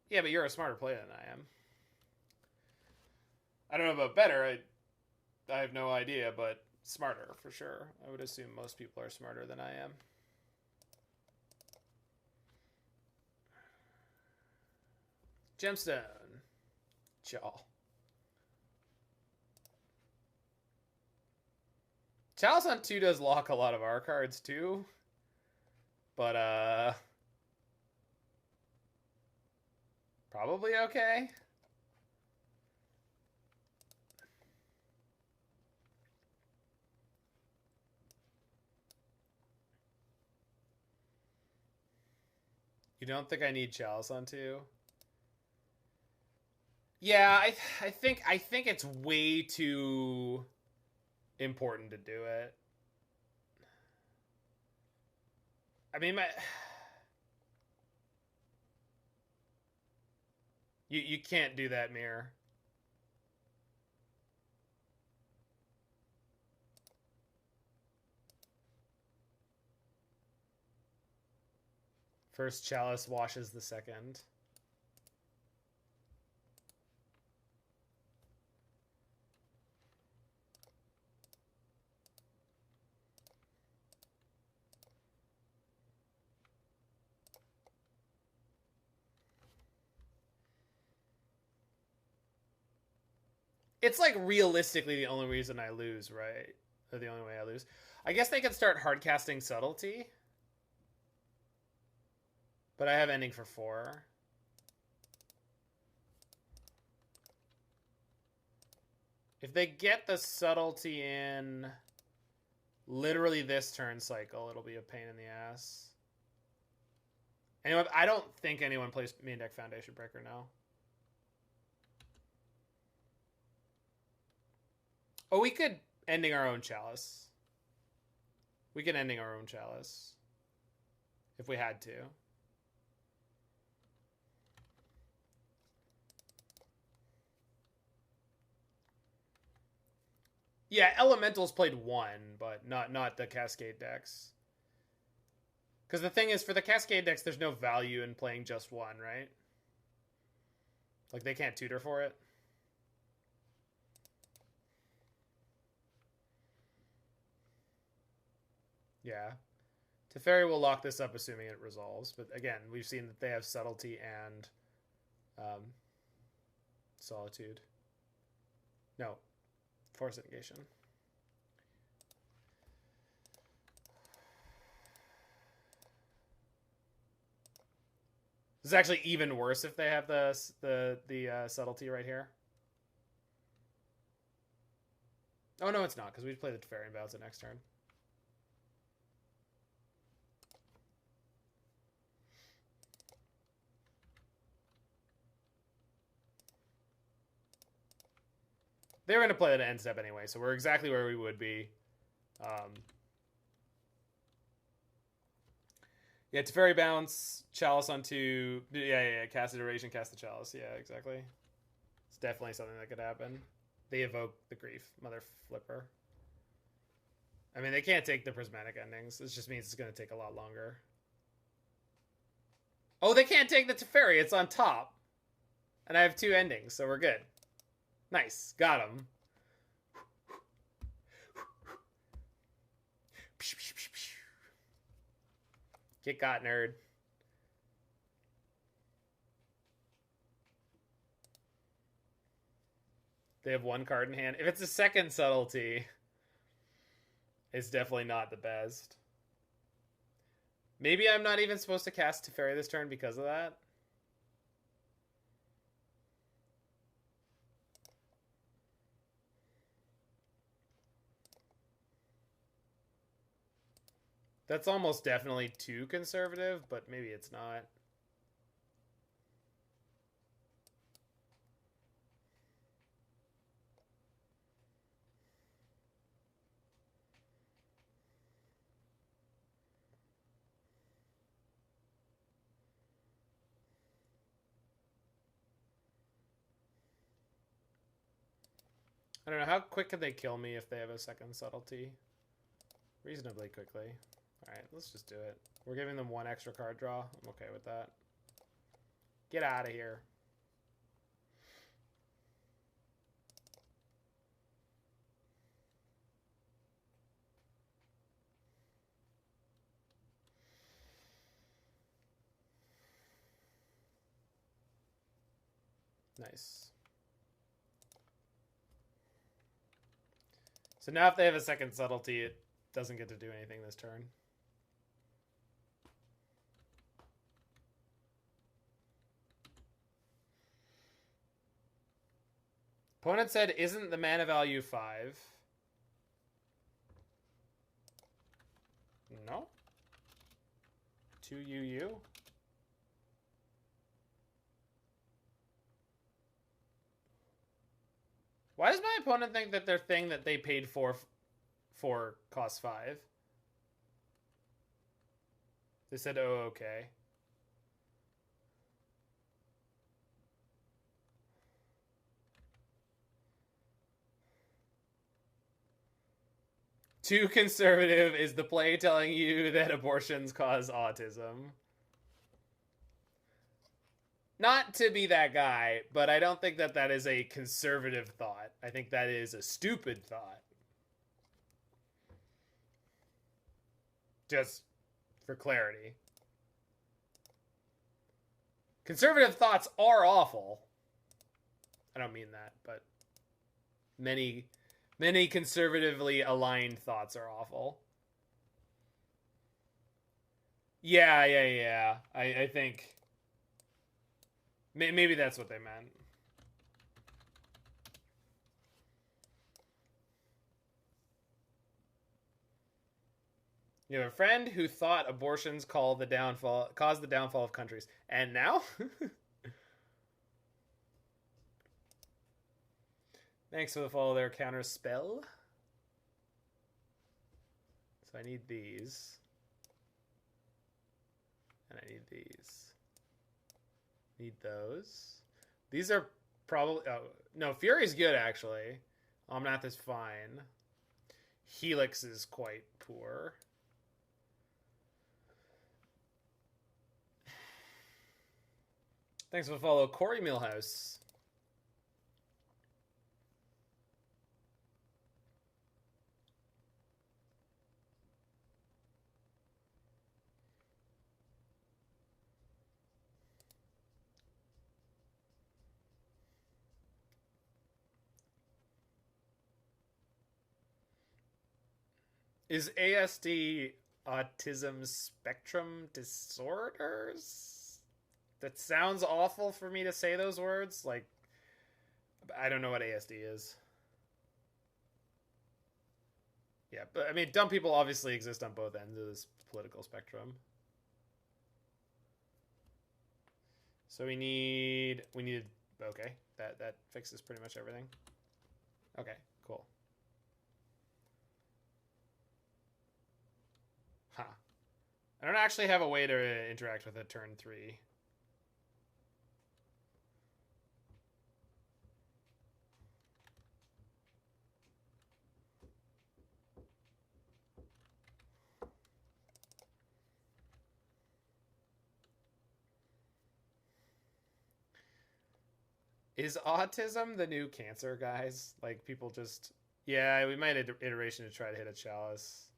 Yeah, but you're a smarter player than I am. I don't know about better. I have no idea, but smarter for sure. I would assume most people are smarter than I am. Gemstone. Jaw. Chalice on 2 does lock a lot of our cards too. But probably okay. You don't think I need Chalice on 2? Yeah, I think it's way too important to do it. I mean, you can't do that, Mirror. First Chalice washes the second. It's like realistically the only reason I lose, right? Or the only way I lose. I guess they could start hardcasting Subtlety. But I have Ending for 4. If they get the Subtlety in literally this turn cycle, it'll be a pain in the ass. Anyway, I don't think anyone plays main deck Foundation Breaker now. Oh, we could Ending our own Chalice. We could Ending our own Chalice. If we had to. Yeah, Elementals played 1, but not the Cascade decks. Because the thing is, for the Cascade decks, there's no value in playing just 1, right? Like, they can't tutor for it. Yeah. Teferi will lock this up assuming it resolves. But again, we've seen that they have Subtlety and Solitude. No. Force of Negation. This is actually even worse if they have the Subtlety right here. Oh, no, it's not, because we play the Teferi and bounce the next turn. They were going to play that at end step anyway, so we're exactly where we would be. Yeah, Teferi bounce, Chalice on 2. Yeah, cast Iteration, cast the Chalice. Yeah, exactly. It's definitely something that could happen. They evoke the Grief, Mother Flipper. I mean, they can't take the Prismatic Endings. It just means it's going to take a lot longer. Oh, they can't take the Teferi. It's on top. And I have 2 endings, so we're good. Nice. Got him. Get got, nerd. They have 1 card in hand. If it's a second Subtlety, it's definitely not the best. Maybe I'm not even supposed to cast Teferi this turn because of that. That's almost definitely too conservative, but maybe it's not. I don't know, how quick can they kill me if they have a second Subtlety? Reasonably quickly. Alright, let's just do it. We're giving them 1 extra card draw. I'm okay with that. Get out of here. Nice. So now if they have a second subtlety, it doesn't get to do anything this turn. Opponent said, isn't the mana value 5? No. 2 UU. Why does my opponent think that their thing that they paid for costs 5? They said, oh, okay. Too conservative is the play telling you that abortions cause autism. Not to be that guy, but I don't think that that is a conservative thought. I think that is a stupid thought. Just for clarity. Conservative thoughts are awful. I don't mean that, but many conservatively aligned thoughts are awful. Yeah. I think maybe that's what they meant. You have a friend who thought abortions caused the downfall of countries. And now? Thanks for the follow there, counter spell. So I need these. And I need these. Need those. These are probably... Oh, no, Fury's good, actually. Omnath is fine. Helix is quite poor. Thanks for the follow, Corey Millhouse. Is ASD autism spectrum disorders? That sounds awful for me to say those words. Like, I don't know what ASD is. Yeah, but I mean, dumb people obviously exist on both ends of this political spectrum. So we need, okay, that fixes pretty much everything. Okay, cool. Huh. I don't actually have a way to interact with a turn 3. Is autism the new cancer, guys? Like, people just... Yeah, we might iteration to try to hit a Chalice.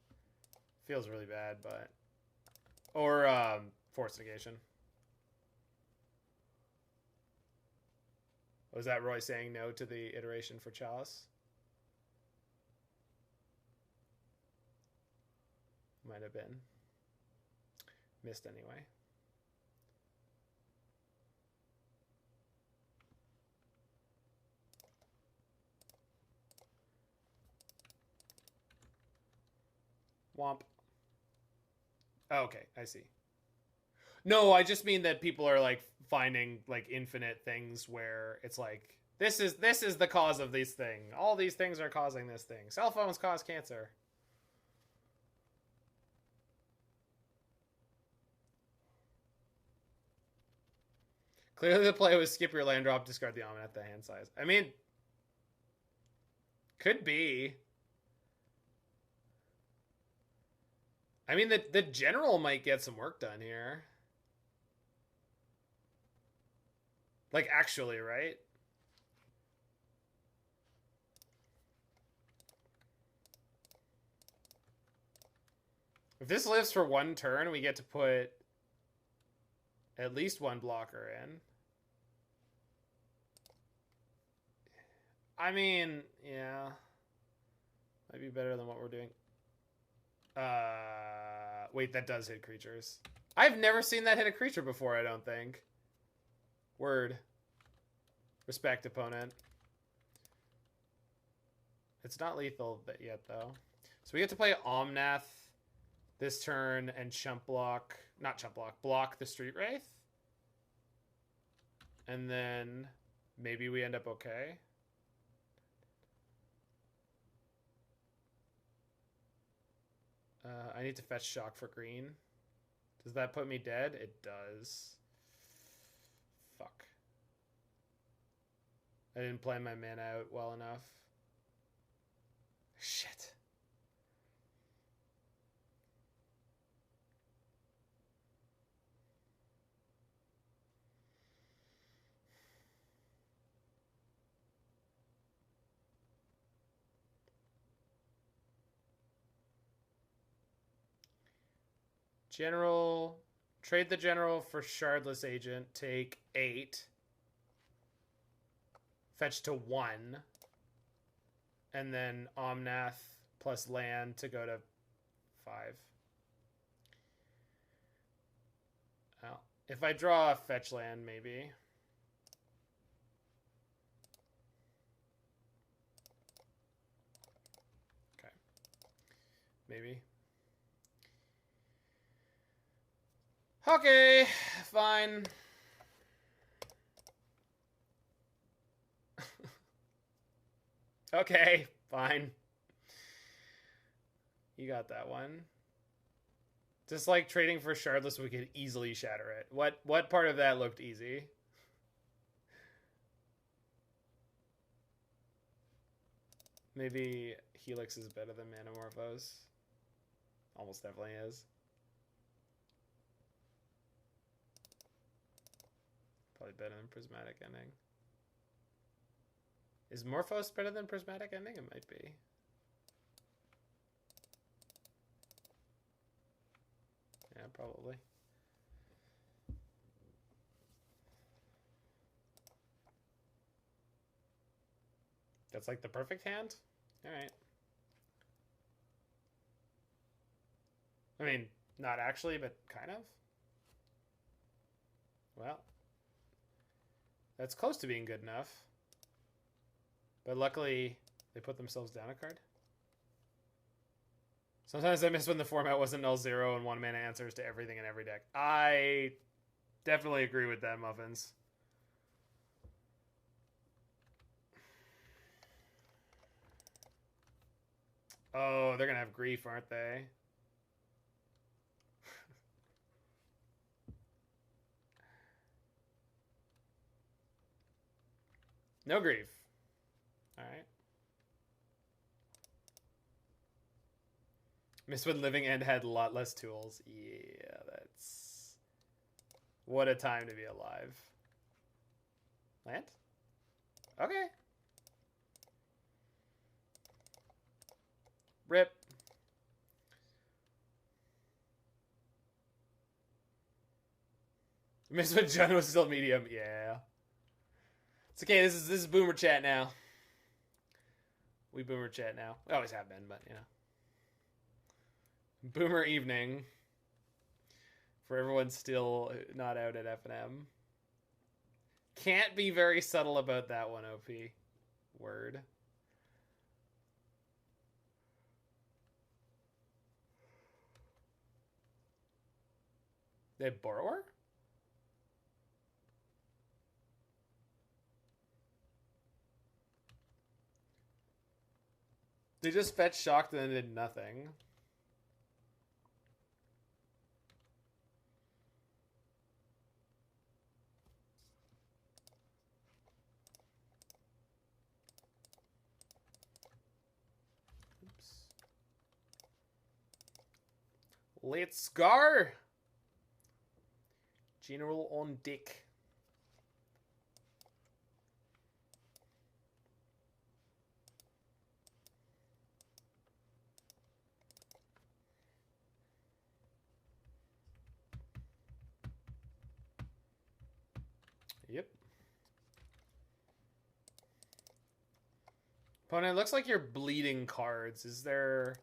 Feels really bad, but... Or, Force Negation. Was that Roy saying no to the iteration for Chalice? Might have been. Missed anyway. Womp. Oh, okay, I see. No, I just mean that people are like finding like infinite things where it's like this is the cause of this thing. All these things are causing this thing. Cell phones cause cancer. Clearly the play was skip your land drop, discard the Omnath, the hand size. I mean, could be. I mean, the general might get some work done here. Like, actually, right? If this lives for one turn, we get to put at least one blocker in. I mean, yeah. Might be better than what we're doing. Wait, that does hit creatures. I've never seen that hit a creature before, I don't think. Word. Respect, opponent. It's not lethal yet, though. So we get to play Omnath this turn and chump block. Not chump block. Block the Street Wraith. And then maybe we end up okay. I need to fetch shock for green. Does that put me dead? It does. Fuck. I didn't plan my mana out well enough. Shit. General, trade the general for Shardless Agent, take 8. Fetch to 1. And then Omnath plus land to go to 5. Well, if I draw a fetch land, maybe. Okay. Maybe. Okay, fine. Okay, fine. You got that one. Just like trading for Shardless, we could easily shatter it. What part of that looked easy? Maybe Helix is better than Manamorphose. Almost definitely is. Probably better than Prismatic Ending. Is Morphos better than Prismatic Ending? It might be. Yeah, probably. That's like the perfect hand? Alright. I mean, not actually, but kind of. Well. That's close to being good enough. But luckily, they put themselves down a card. Sometimes I miss when the format wasn't null zero and 1 mana answers to everything in every deck. I definitely agree with that, Muffins. Oh, they're going to have grief, aren't they? No grief. Alright. Miss when Living End had a lot less tools. Yeah, that's... What a time to be alive. Land? Okay. Rip. Miss when John was still medium. Yeah. It's okay, this is boomer chat now. We boomer chat now. We always have been, but you know. Boomer evening. For everyone still not out at F&M. Can't be very subtle about that one, OP. Word. They have Borrower? They just fetched shocked and then did nothing. Oops. Let's go! General on deck. Yep. Opponent, it looks like you're bleeding cards. Is there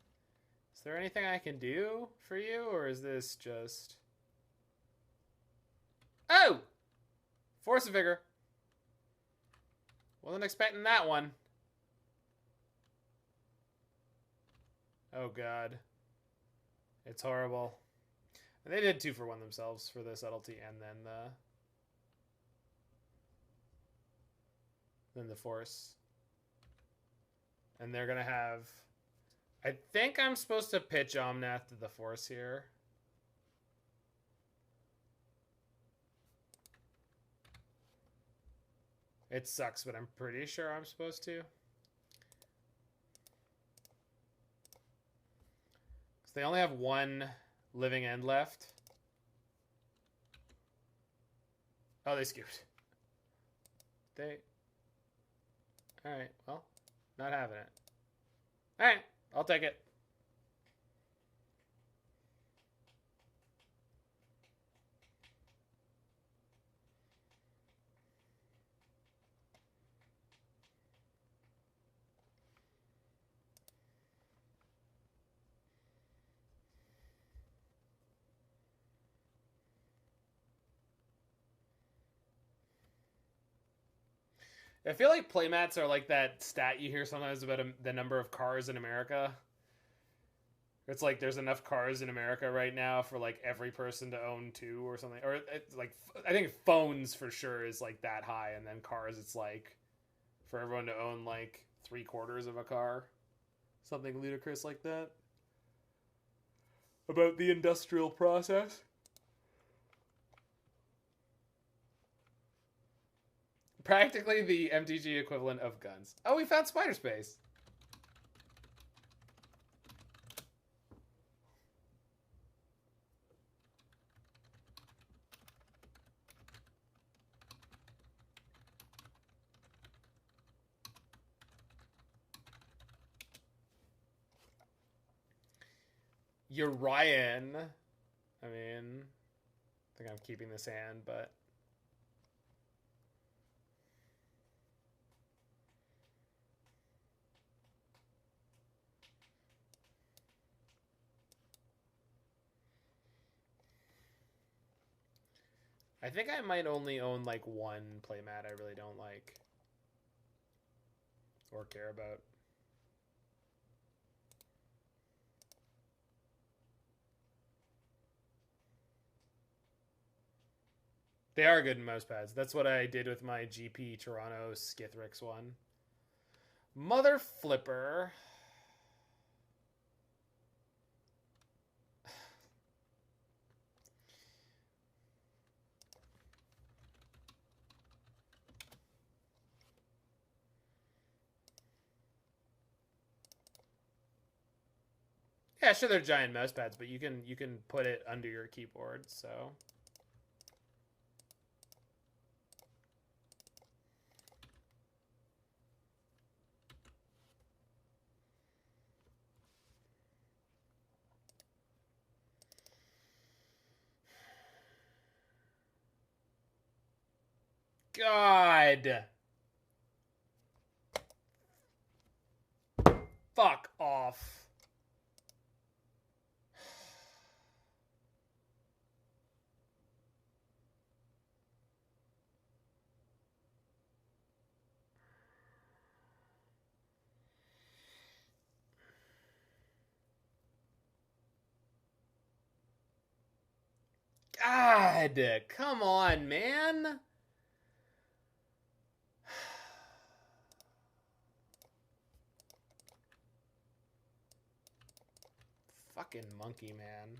anything I can do for you, or is this just... Oh! Force of Vigor. Wasn't expecting that one. Oh god. It's horrible. And they did 2 for 1 themselves for the subtlety and then the force. And they're gonna have... I think I'm supposed to pitch Omnath to the force here. It sucks, but I'm pretty sure I'm supposed to. Because they only have 1 living end left. Oh, they scooped. Alright, well, not having it. Alright, I'll take it. I feel like playmats are like that stat you hear sometimes about the number of cars in America. It's like there's enough cars in America right now for like every person to own 2 or something. Or it's like, I think phones for sure is like that high, and then cars it's like for everyone to own like 3/4 of a car. Something ludicrous like that. About the industrial process. Practically the MTG equivalent of guns. Oh, we found Spider Space. Urian. I mean, I think I'm keeping this hand, but... I think I might only own like 1 playmat I really don't like or care about. They are good in mouse pads. That's what I did with my GP Toronto Skithrix one. Mother Flipper. Yeah, sure they're giant mouse pads, but you can put it under your keyboard, so... God! Fuck off. God, come on, man. Fucking monkey, man.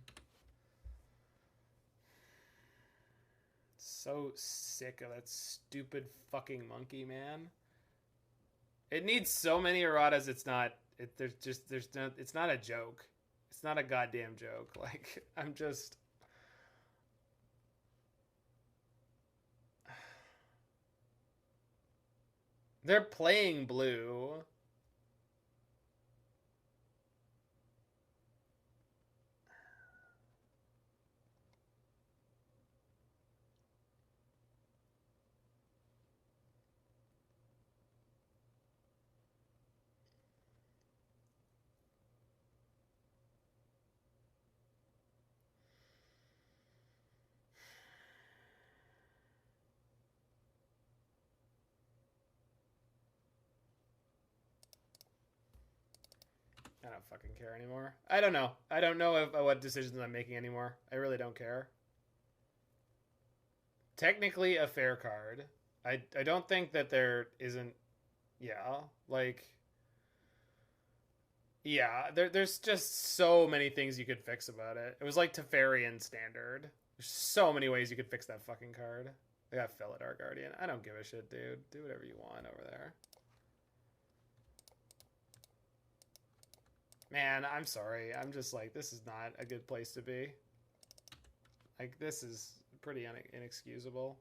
So sick of that stupid fucking monkey, man. It needs so many erratas. It's not. It's not a joke. It's not a goddamn joke. Like, I'm just. They're playing blue. not fucking care anymore. I don't know. I don't know what decisions I'm making anymore. I really don't care. Technically a fair card. I don't think that there isn't... Yeah, like... Yeah, there's just so many things you could fix about it. It was like Teferi in Standard. There's so many ways you could fix that fucking card. They got Felidar Guardian. I don't give a shit, dude. Do whatever you want over there. Man, I'm sorry. I'm just like, this is not a good place to be. Like, this is pretty inexcusable.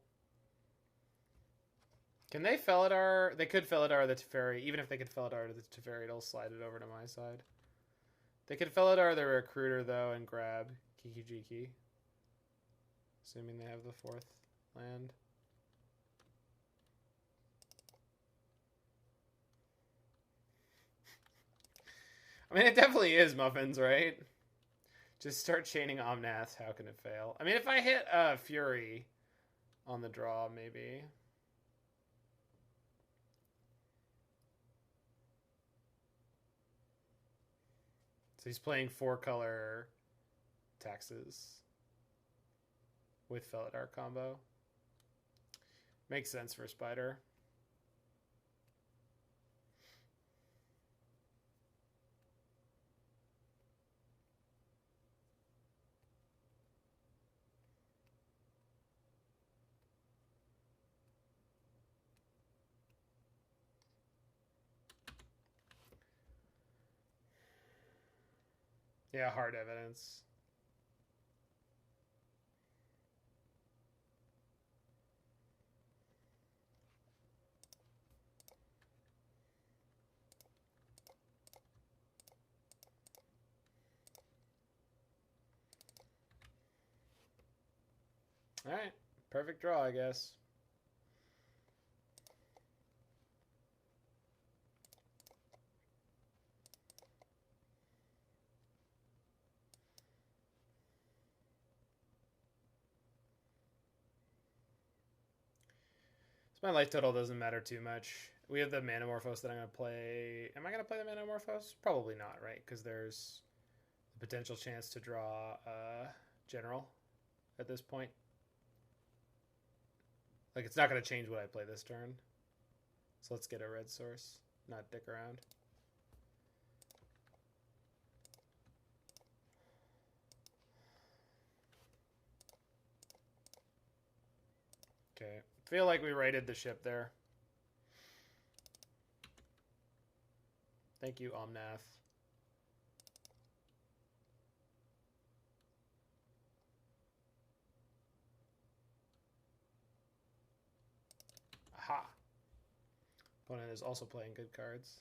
Can they Felidar? They could Felidar the Teferi. Even if they could Felidar the Teferi, it'll slide it over to my side. They could Felidar the Recruiter, though, and grab Kiki Jiki. Assuming they have the 4th land. I mean, it definitely is Muffins, right? Just start chaining Omnath. How can it fail? I mean, if I hit Fury on the draw, maybe. So he's playing 4-color taxes with Felidar combo. Makes sense for Spider. Yeah, hard evidence. All right, perfect draw, I guess. My life total doesn't matter too much. We have the Manamorphose that I'm going to play. Am I going to play the Manamorphose? Probably not, right? Because there's the potential chance to draw General at this point. Like, it's not going to change what I play this turn. So let's get a red source, not dick around. Okay. Feel like we righted the ship there. Thank you, Omnath. Aha. Opponent is also playing good cards.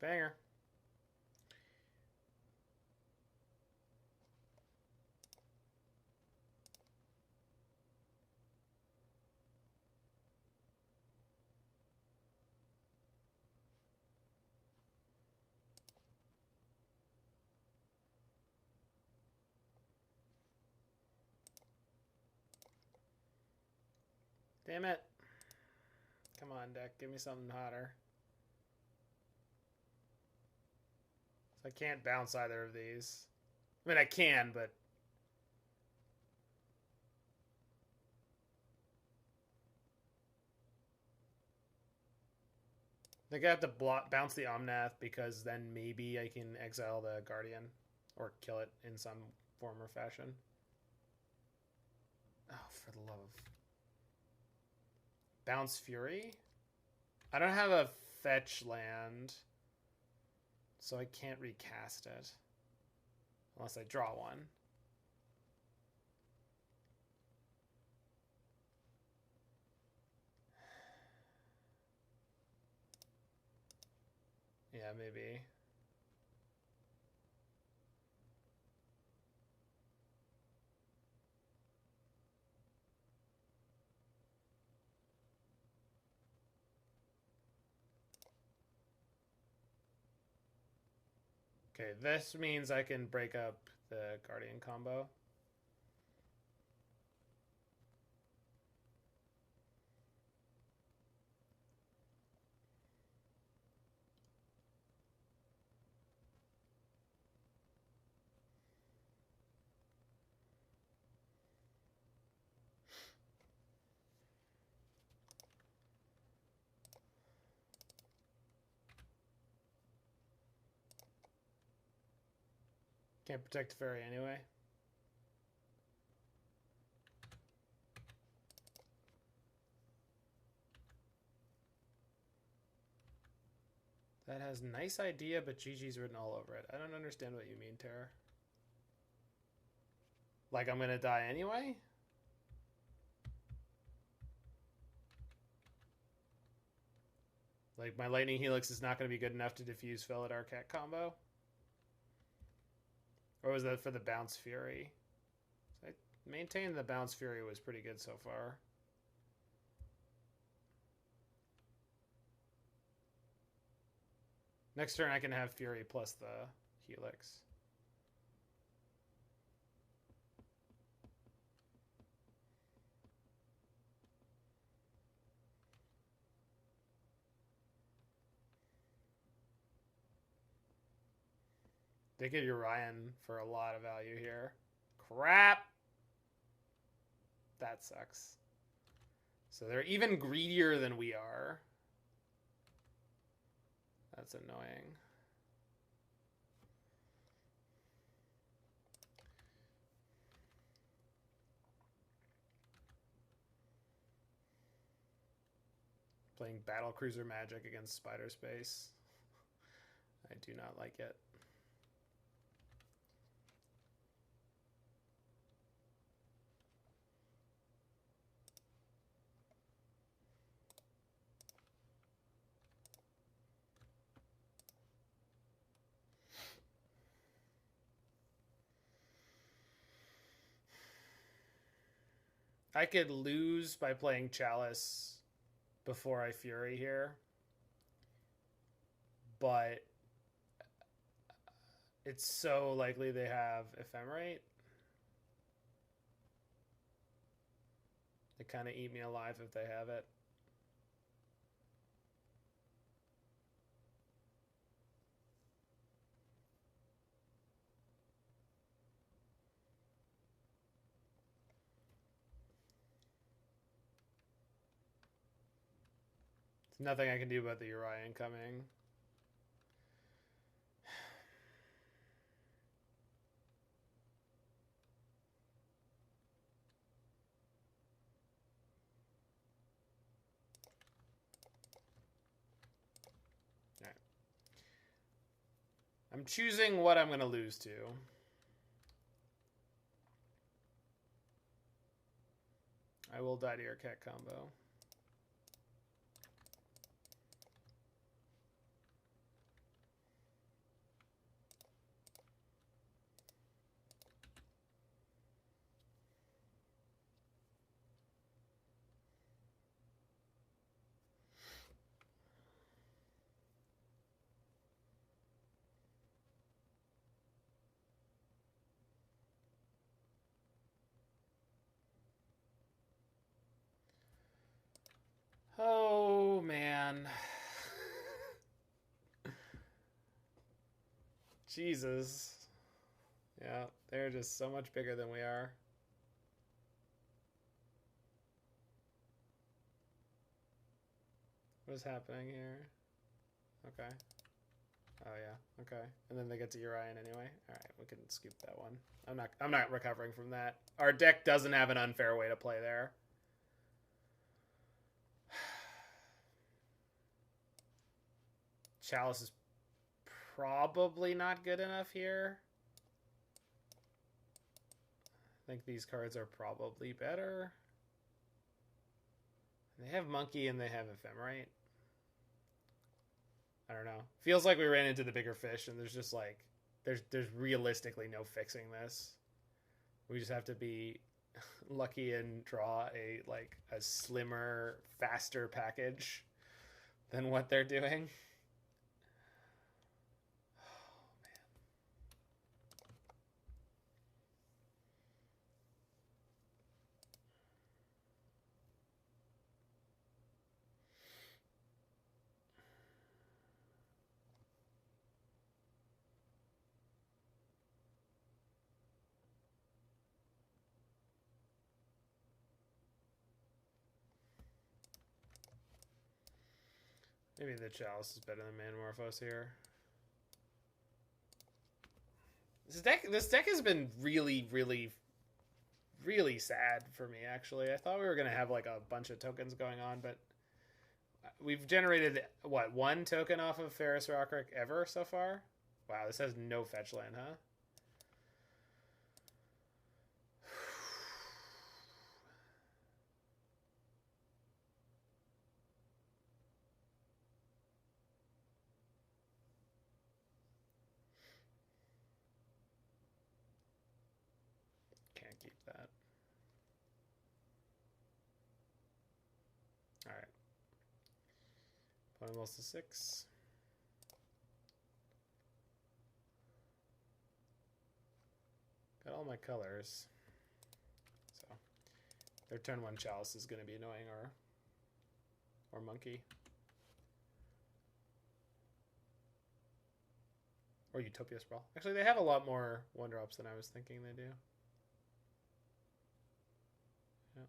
Banger. Damn it. Come on, deck. Give me something hotter. So I can't bounce either of these. I mean, I can, but... I think I have to bounce the Omnath because then maybe I can exile the Guardian or kill it in some form or fashion. Oh, for the love of... Bounce Fury? I don't have a fetch land, so I can't recast it. Unless I draw one. Yeah, maybe. Okay, this means I can break up the Guardian combo. Can't protect Teferi anyway. That has nice idea, but GG's written all over it. I don't understand what you mean, Terror. Like I'm gonna die anyway? Like my Lightning Helix is not gonna be good enough to defuse Felidar Cat combo? Or was that for the Bounce Fury? I maintain the Bounce Fury was pretty good so far. Next turn I can have Fury plus the Helix. They get Urian for a lot of value here. Crap! That sucks. So they're even greedier than we are. That's annoying. Playing Battlecruiser Magic against Spider Space. I do not like it. I could lose by playing Chalice before I Fury here, but it's so likely they have Ephemerate. They kind of eat me alive if they have it. Nothing I can do about the Urian coming. All right. I'm choosing what I'm going to lose to. I will die to your cat combo. Oh, man. Jesus. Yeah, they're just so much bigger than we are. What is happening here? Okay. Oh yeah, okay. And then they get to Urian anyway. All right, we can scoop that one. I'm not recovering from that. Our deck doesn't have an unfair way to play there. Chalice is probably not good enough here. I think these cards are probably better. They have Monkey and they have Ephemerate. I don't know. Feels like we ran into the bigger fish and there's just like there's realistically no fixing this. We just have to be lucky and draw a slimmer, faster package than what they're doing. Maybe the Chalice is better than Manamorphose here. This deck has been really, really, really sad for me, actually. I thought we were going to have like a bunch of tokens going on, but we've generated, what, one token off of Ferrous Rokiric ever so far? Wow, this has no fetch land, huh? Can't keep that. Alright. Opponent rolls to 6. Got all my colors. So their turn 1 Chalice is going to be annoying, or Monkey. Or Utopia Sprawl. Actually, they have a lot more 1-drops than I was thinking they do. Yeah.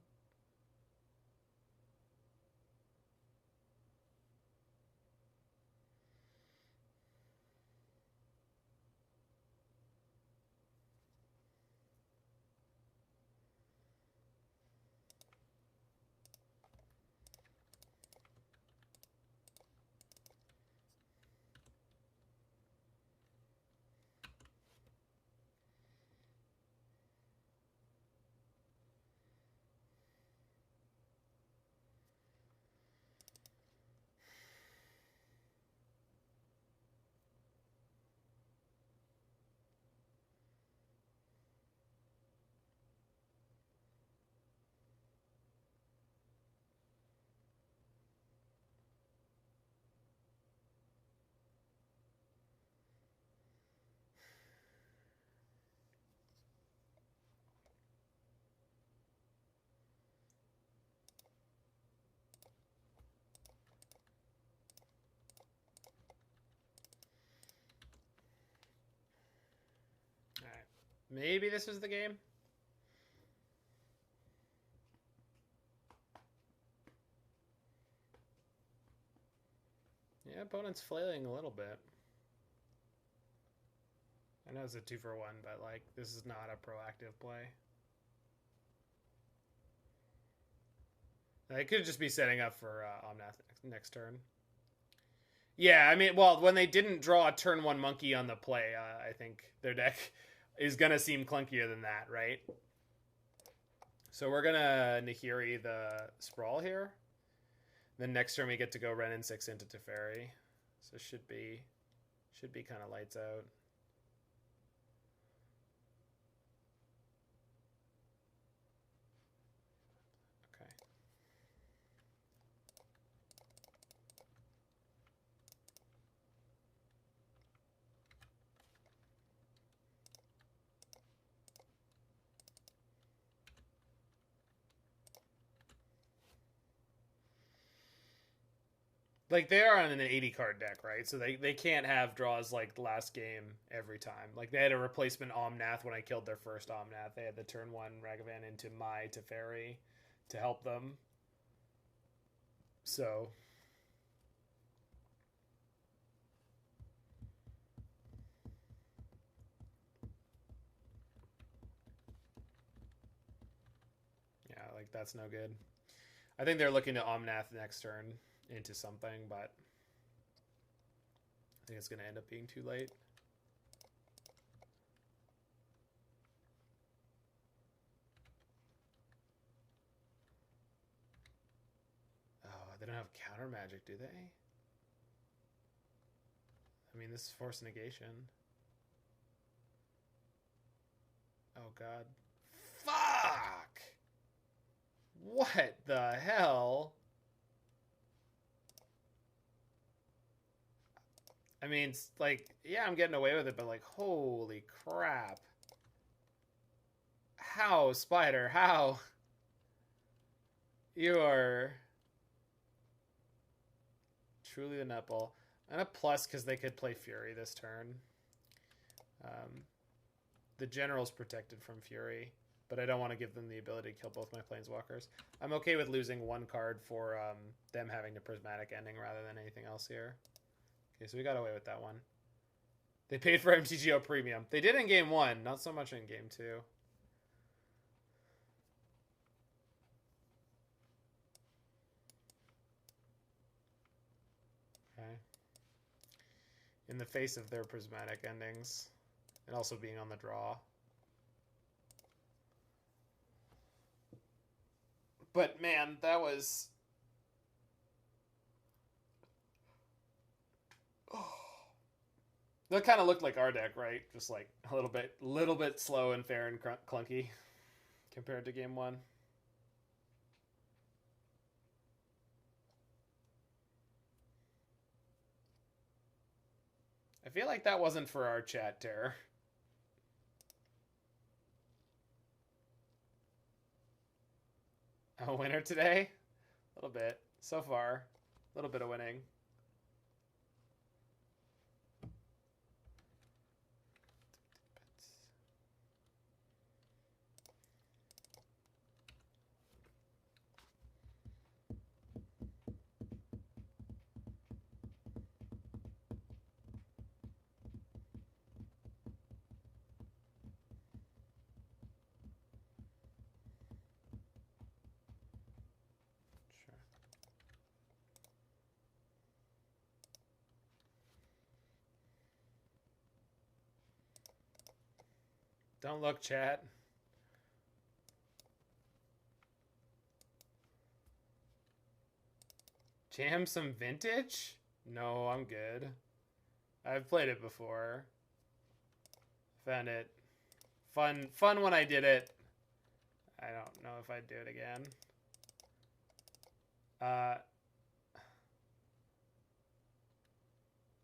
Alright. Maybe this was the game? Yeah, opponent's flailing a little bit. I know it's a 2-for-1, but like this is not a proactive play. It could just be setting up for Omnath next turn. Yeah, I mean, well, when they didn't draw a turn 1 Monkey on the play, I think their deck is going to seem clunkier than that, right? So we're going to Nahiri the Sprawl here. Then next turn we get to go Wrenn and Six into Teferi. So should be kind of lights out. Okay. Like, they're on an 80 card deck, right? So they can't have draws like last game every time. Like, they had a replacement Omnath when I killed their first Omnath. They had the turn 1 Ragavan into my Teferi to help them. So Like, that's no good. I think they're looking to Omnath next turn into something, but I think it's going to end up being too late. Oh, they don't have counter magic, do they? I mean, this is Force of Negation. Oh, God. Fuck! What the hell? I mean, it's like, yeah, I'm getting away with it, but like, holy crap. How, Spider? How? You are truly the nutball. And a plus because they could play Fury this turn. The General's protected from Fury, but I don't want to give them the ability to kill both my Planeswalkers. I'm okay with losing one card for them having the Prismatic Ending rather than anything else here. Okay, so we got away with that one. They paid for MTGO Premium. They did in Game 1, not so much in Game 2. Okay. In the face of their Prismatic Endings, and also being on the draw. But man, that was... Oh. That kind of looked like our deck, right? Just like a little bit slow and fair and clunky compared to Game 1. I feel like that wasn't for our chat, Terror. A winner today? A little bit. So far. A little bit of winning. Don't look, chat. Jam some vintage? No, I'm good. I've played it before. Found it fun when I did it. I don't know if I'd do it again.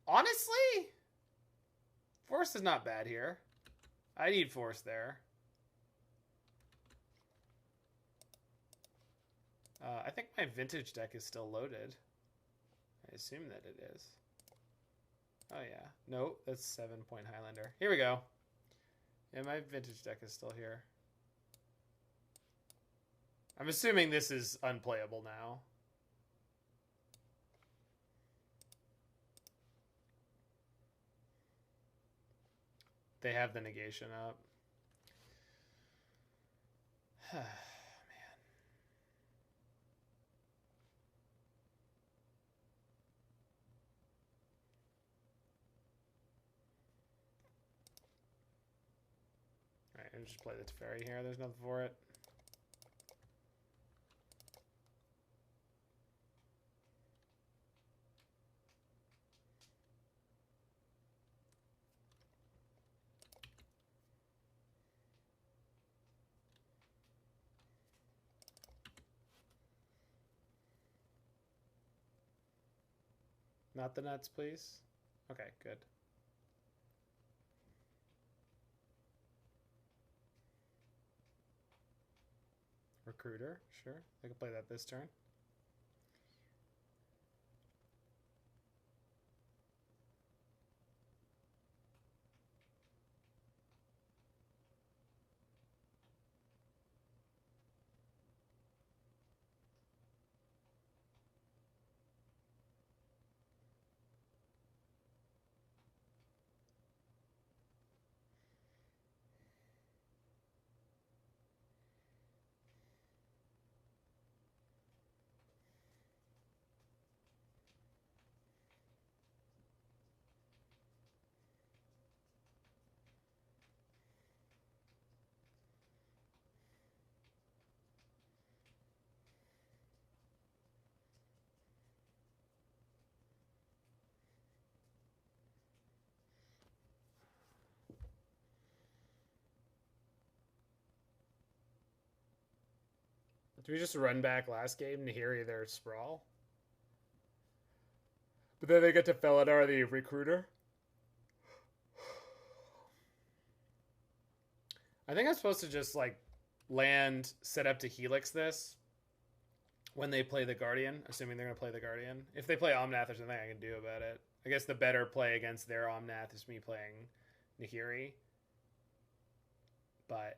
Honestly, Force is not bad here. I need Force there. I think my vintage deck is still loaded. I assume that it is. Oh yeah. Nope, that's 7-point Highlander. Here we go. Yeah, my vintage deck is still here. I'm assuming this is unplayable now. They have the negation up. Man. Alright, I'll just play the Teferi here. There's nothing for it. Not the nuts, please. Okay, good. Recruiter, sure. I can play that this turn. Do we just run back last game? Nahiri their Sprawl? But then they get to Felidar the Recruiter? I think I'm supposed to just, like, land, set up to Helix this when they play the Guardian, assuming they're going to play the Guardian. If they play Omnath, there's nothing I can do about it. I guess the better play against their Omnath is me playing Nahiri. But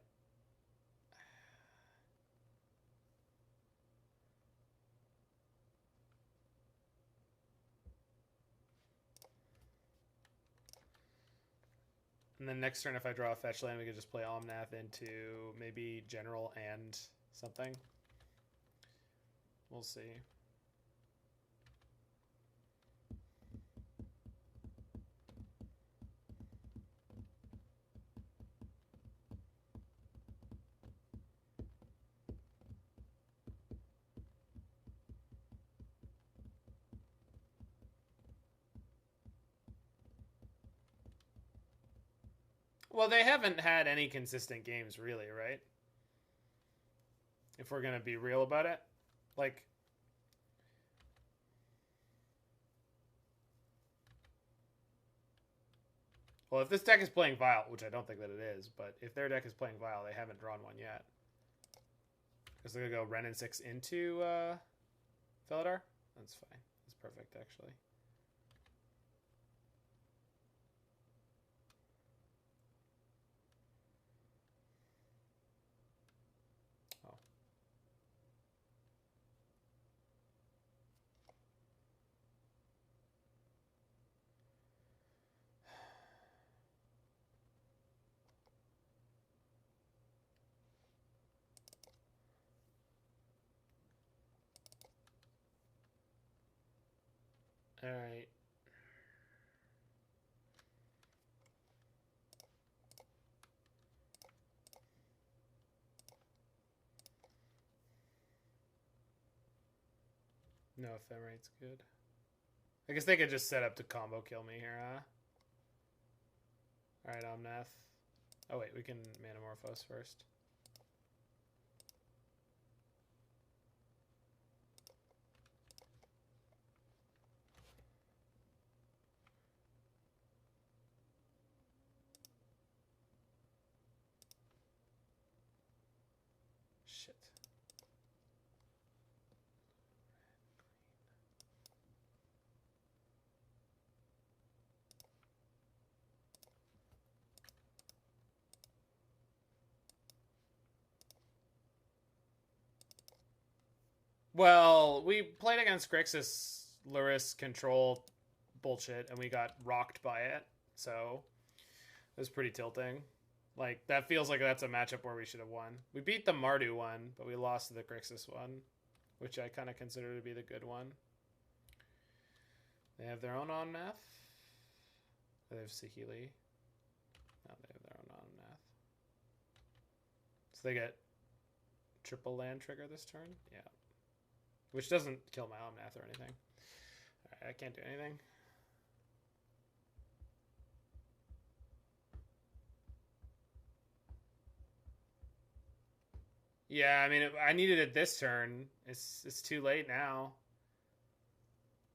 and then next turn, if I draw a fetch land, we could just play Omnath into maybe General and something. We'll see. Well, they haven't had any consistent games, really, right? If we're going to be real about it. Like, well, if this deck is playing Vial, which I don't think that it is, but if their deck is playing Vial, they haven't drawn one yet. Because they're going to go Wrenn and Six into Felidar? That's fine. That's perfect, actually. All right. No Ephemerate's good. I guess they could just set up to combo kill me here, huh? All right, Omnath. Oh wait, we can Manamorphose first. Shit. Well, we played against Grixis Luris control bullshit, and we got rocked by it. So it was pretty tilting. Like, that feels like that's a matchup where we should have won. We beat the Mardu one, but we lost to the Grixis one, which I kind of consider to be the good one. They have their own Omnath. They have Saheeli. No, they have their own Omnath. So they get triple land trigger this turn? Yeah. Which doesn't kill my Omnath or anything. Alright, I can't do anything. Yeah, I mean, I needed it this turn. It's too late now.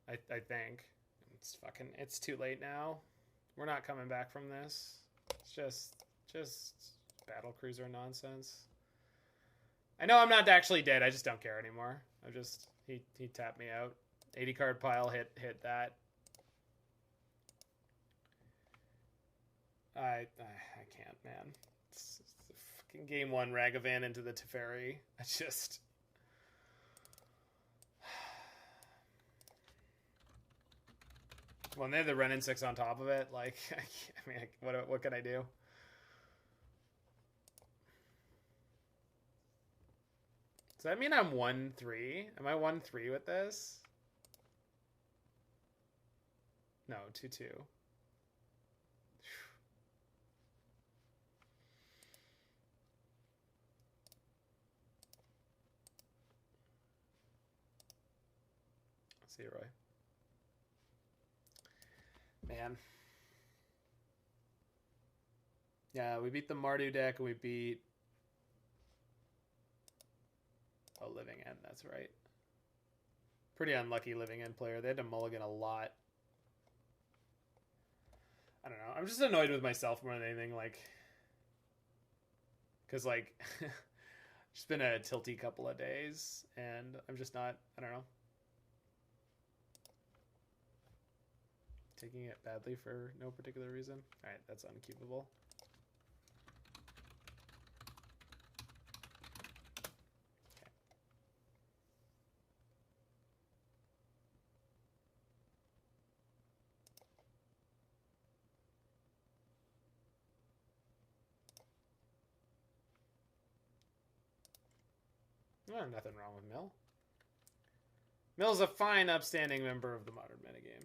I think. It's too late now. We're not coming back from this. It's just battle cruiser nonsense. I know I'm not actually dead. I just don't care anymore. He tapped me out. 80 card pile hit that. I can't, man. It's the fucking game one Ragavan into the Teferi. I just. When they have the Wrenn and Six on top of it, like, I mean, what can I do? Does that mean I'm 1-3? Am I 1-3 with this? No, 2-2. See you, Roy. Man. Yeah, we beat the Mardu deck and we beat Oh, Living End, that's right. Pretty unlucky Living End player. They had to mulligan a lot. I don't know. I'm just annoyed with myself more than anything, like... Because, like, it's been a tilty couple of days, and I'm just not, I don't know. Taking it badly for no particular reason. Alright, that's unkeepable. Oh, nothing wrong with Mill. Mill's a fine, upstanding member of the modern metagame.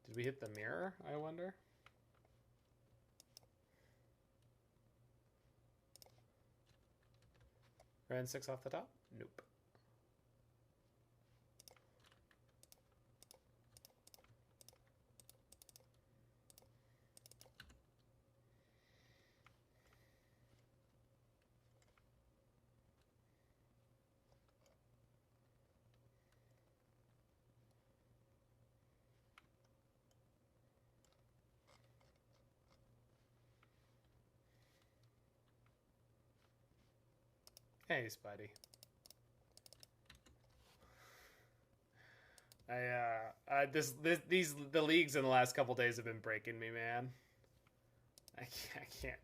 Did we hit the mirror, I wonder? Wrenn and Six off the top? Nope. Hey, Spidey. The leagues in the last couple days have been breaking me, man. I can't.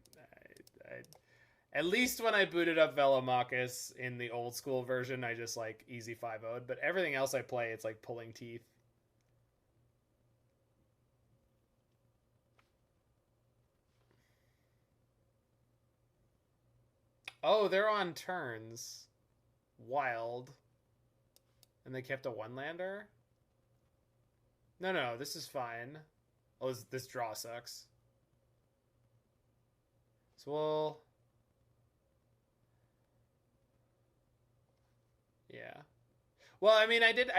At least when I booted up Velomachus in the old school version, I just like easy 5-0'd. But everything else I play, it's like pulling teeth. Oh, they're on turns. Wild. And they kept a one-lander? No, this is fine. Oh, this draw sucks. So we'll... Yeah. Well, I mean, I did.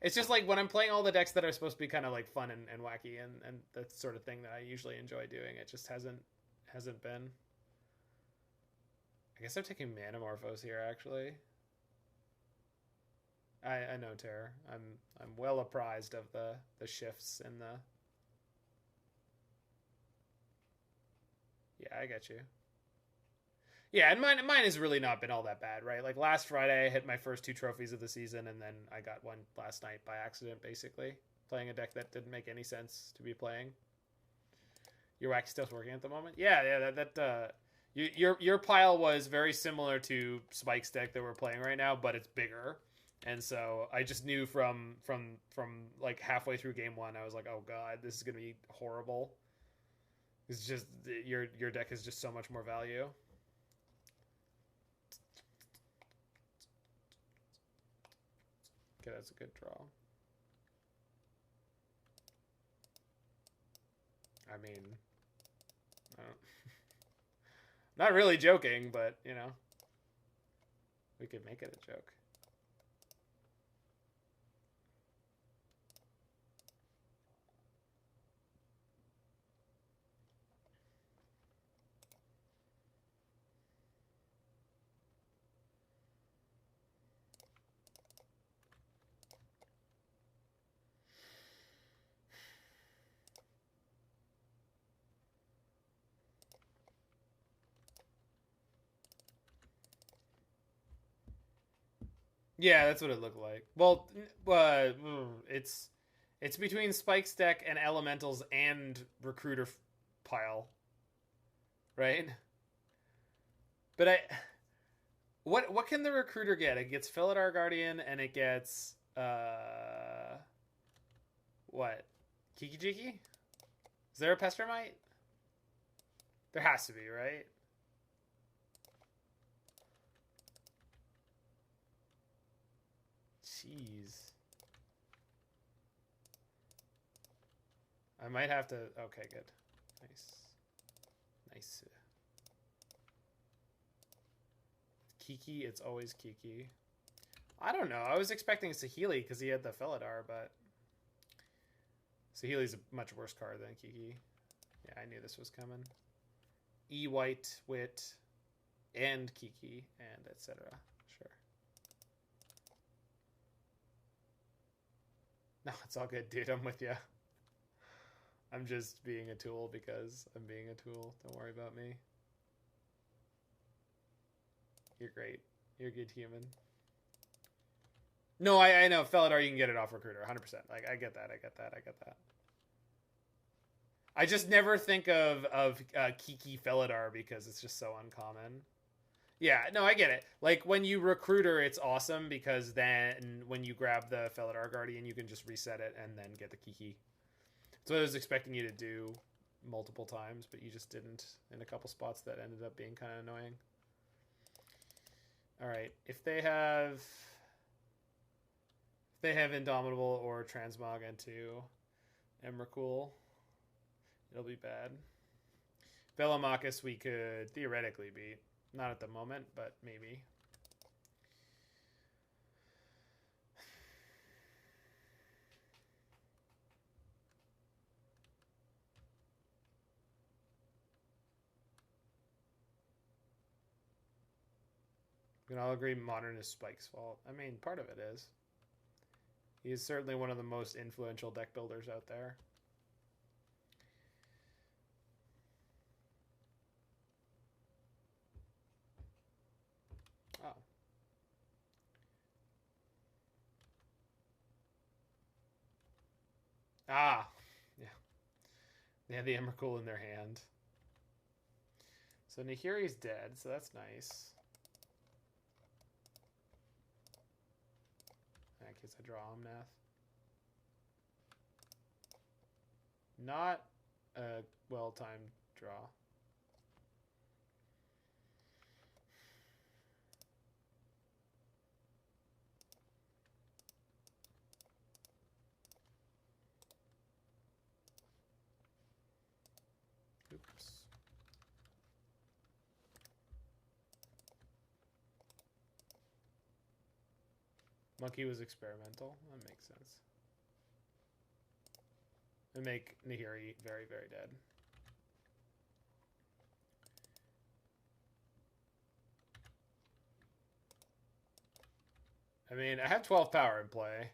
It's just like when I'm playing all the decks that are supposed to be kind of like fun and wacky and that sort of thing that I usually enjoy doing. It just hasn't been. I guess I'm taking Manamorphose here, actually. I know, Terror. I'm well apprised of the shifts in the... Yeah, I get you. Yeah, and mine has really not been all that bad, right? Like last Friday, I hit my first 2 trophies of the season, and then I got one last night by accident, basically. Playing a deck that didn't make any sense to be playing. Your Wacky Stuff's working at the moment? Yeah, your pile was very similar to Spike's deck that we're playing right now, but it's bigger. And so I just knew from like halfway through game 1, I was like, oh god, this is gonna be horrible. It's just your deck has just so much more value. Okay, that's a good draw. I mean, not really joking, but you know, we could make it a joke. Yeah, that's what it looked like. Well, it's between Spike's deck and Elementals and Recruiter pile, right? But what can the Recruiter get? It gets Felidar Guardian and it gets what? Kiki Jiki? Is there a Pestermite? There has to be, right? Jeez. I might have to... Okay, good. Nice. Kiki, it's always Kiki. I don't know. I was expecting Saheeli because he had the Felidar, but Healy's a much worse card than Kiki. Yeah, I knew this was coming. E-White, Wit, and Kiki, and etc. Sure. No, it's all good, dude. I'm with you. I'm just being a tool because I'm being a tool. Don't worry about me. You're great. You're a good human. No, I know. Felidar, you can get it off Recruiter, 100%. Like, I get that. I just never think of Kiki Felidar because it's just so uncommon. Yeah, no, I get it. Like, when you Recruiter, it's awesome because then when you grab the Felidar Guardian, you can just reset it and then get the Kiki. That's what I was expecting you to do multiple times, but you just didn't in a couple spots that ended up being kind of annoying. All right, if they have Indomitable or Transmog into Emrakul, it'll be bad. Velomachus we could theoretically beat. Not at the moment, but maybe. We can all agree Modern is Spike's fault. I mean, part of it is. He's certainly one of the most influential deck builders out there. Oh. Ah. Yeah. They had the Emrakul in their hand. So Nahiri's dead, so that's nice. In case I draw Omnath. Not a well-timed draw. Oops. Monkey was experimental. That makes sense. And make Nahiri very, very dead. I mean, I have 12 power in play.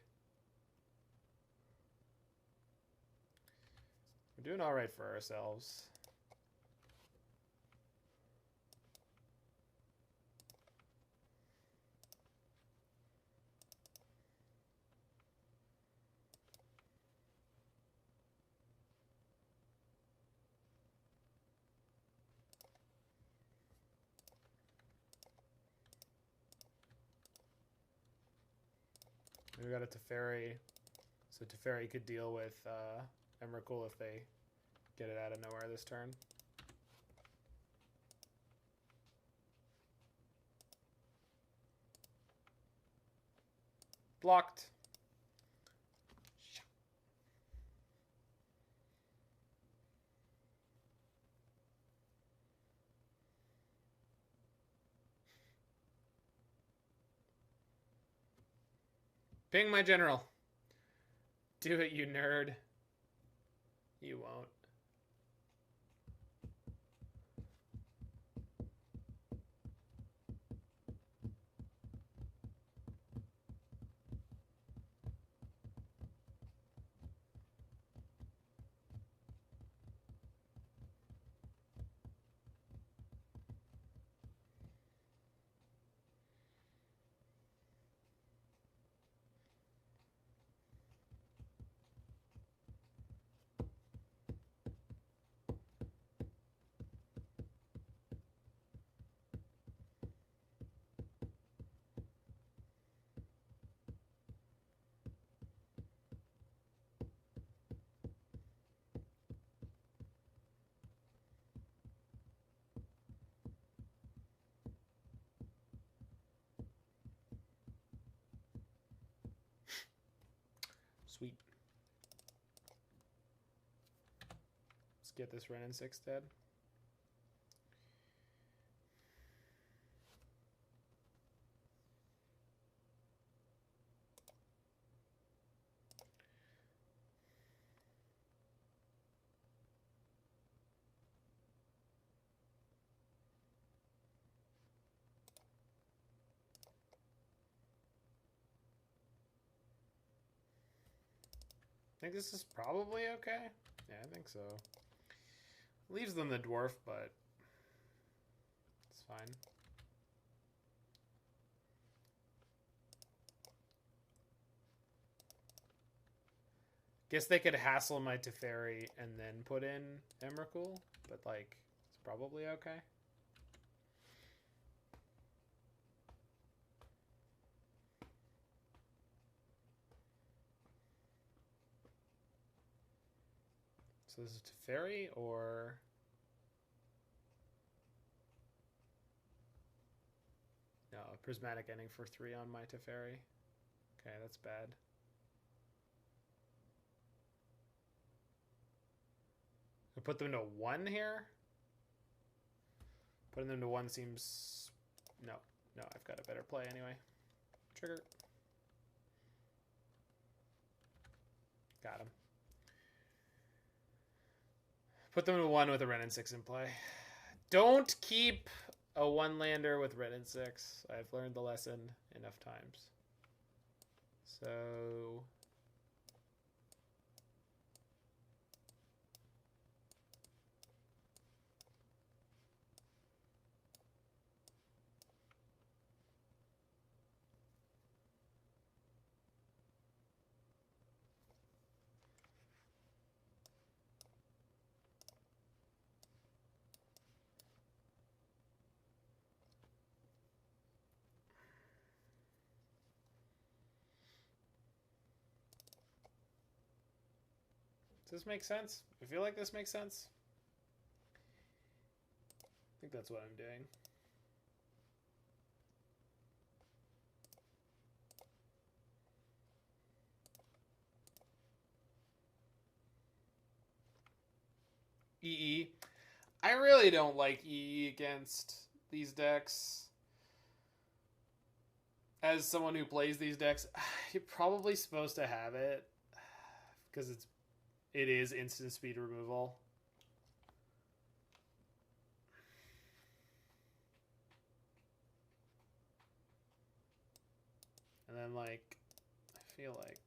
We're doing all right for ourselves. We got a Teferi, so Teferi could deal with Emrakul if they get it out of nowhere this turn. Blocked. Ping my general. Do it, you nerd. You won't. Sweet. Let's get this Wrenn and Six dead. think this is probably okay. Yeah, I think so. Leaves them the dwarf, but it's fine. Guess they could hassle my Teferi and then put in Emrakul, but like, it's probably okay. So this is Teferi or... No, Prismatic Ending for 3 on my Teferi. Okay, that's bad. I put them to 1 here? Putting them to 1 seems... No, I've got a better play anyway. Trigger. Got him. Put them to 1 with a Wrenn and Six in play. Don't keep a 1-lander with Wrenn and Six. I've learned the lesson enough times. So... Does this make sense? I feel like this makes sense. I think that's what I'm doing. EE. I really don't like EE against these decks. As someone who plays these decks, you're probably supposed to have it because it is instant speed removal. And then, like, I feel like...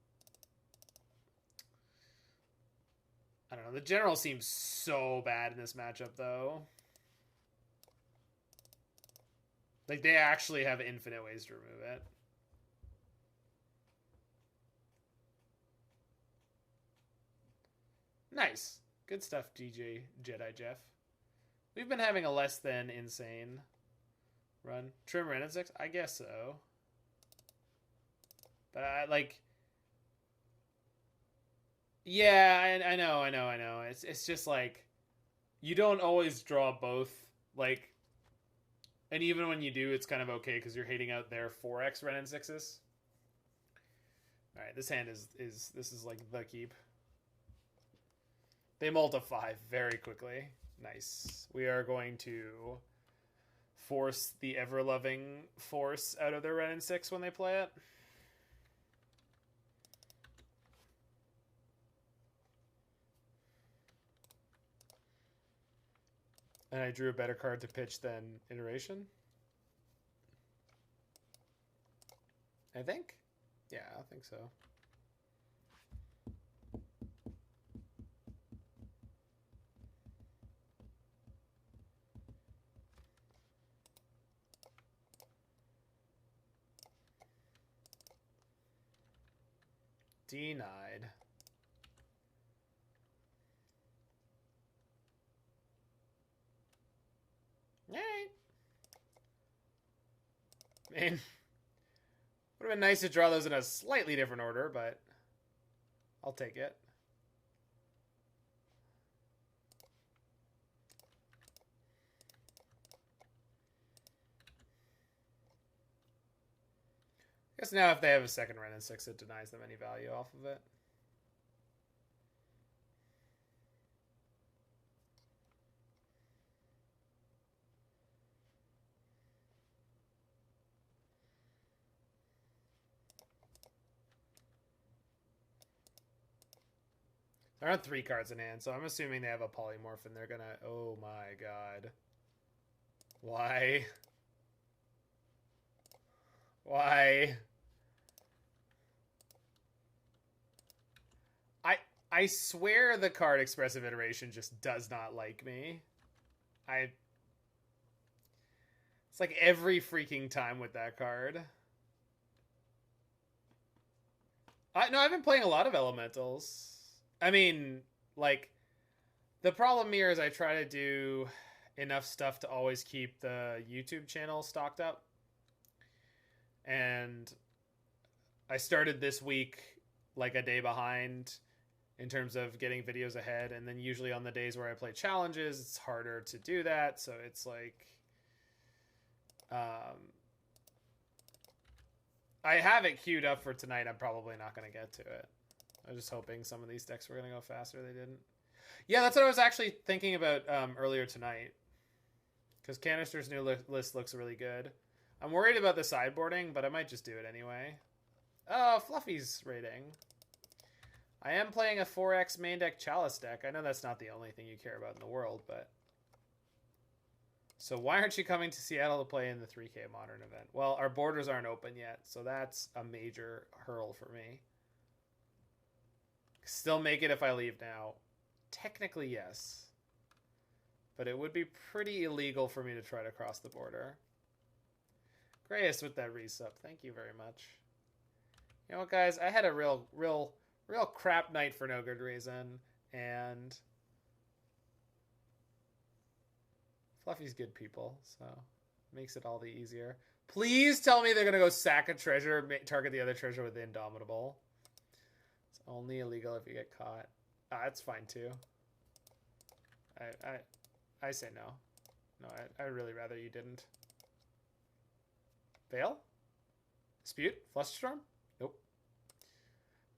I don't know. The general seems so bad in this matchup, though. Like, they actually have infinite ways to remove it. Nice. Good stuff, DJ Jedi Jeff. We've been having a less than insane run. Trim Wrenn and Six? I guess so. But I like... Yeah, I know. It's just like... You don't always draw both. Like... And even when you do, it's kind of okay because you're hating out their 4x Wrenn and Sixes. Alright, this hand is this is like the keep. They multiply very quickly. Nice. We are going to force the ever-loving Force out of their Wrenn and Six when they play it. And I drew a better card to pitch than Iteration. I think? Yeah, I think so. Denied. Alright. I mean, would have been nice to draw those in a slightly different order, but I'll take it. I guess now if they have a second Wrenn and Six, it denies them any value off of it. They're on 3 cards in hand, so I'm assuming they have a polymorph and they're gonna... Oh my god. Why? Why? I swear the card Expressive Iteration just does not like me. It's like every freaking time with that card. No, I've been playing a lot of elementals. I mean, like, the problem here is I try to do enough stuff to always keep the YouTube channel stocked up. And I started this week like a day behind in terms of getting videos ahead. And then usually on the days where I play challenges, it's harder to do that. So it's like... I have it queued up for tonight. I'm probably not going to get to it. I was just hoping some of these decks were going to go faster. They didn't. Yeah, that's what I was actually thinking about earlier tonight. Because Canister's new list looks really good. I'm worried about the sideboarding, but I might just do it anyway. Oh, Fluffy's rating. I am playing a 4X main deck Chalice deck. I know that's not the only thing you care about in the world, but... So why aren't you coming to Seattle to play in the 3K Modern event? Well, our borders aren't open yet, so that's a major hurdle for me. Still make it if I leave now. Technically, yes. But it would be pretty illegal for me to try to cross the border. Grayus with that resub. Thank you very much. You know what, guys? I had a real crap night for no good reason, and... Fluffy's good people, so makes it all the easier. Please tell me they're going to go sack a treasure, target the other treasure with the Indomitable. It's only illegal if you get caught. That's fine too. I say no. No, I'd really rather you didn't. Veil? Dispute? Flusterstorm? Nope.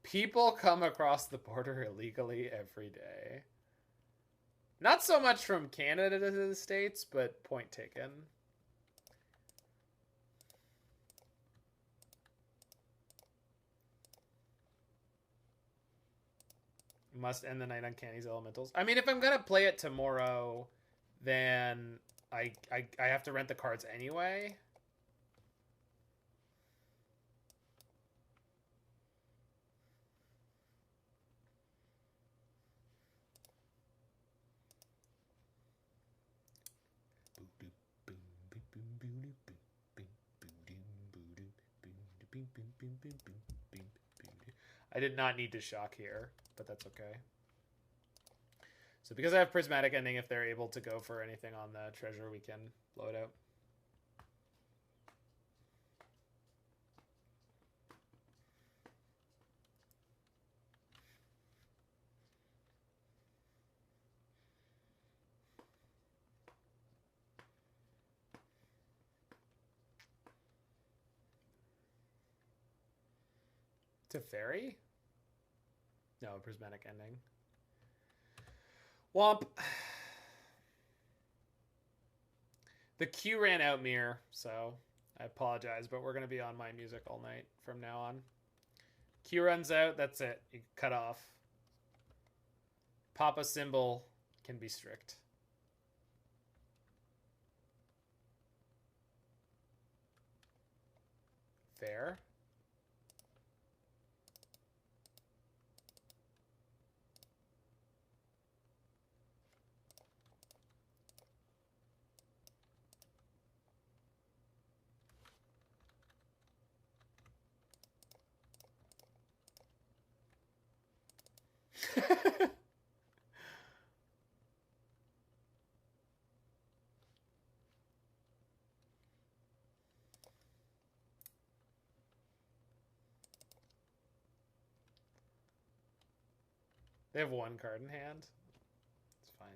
People come across the border illegally every day. Not so much from Canada to the States, but point taken. Must end the night on Canny's Elementals. I mean, if I'm going to play it tomorrow, then I have to rent the cards anyway. I did not need to shock here, but that's okay. So because I have Prismatic Ending, if they're able to go for anything on the treasure, we can blow it out. Teferi? No, Prismatic Ending. Womp. The queue ran out, Mir, so I apologize, but we're going to be on my music all night from now on. Queue runs out, that's it. You cut off. Papa symbol can be strict. Fair. They have one card in hand. It's fine.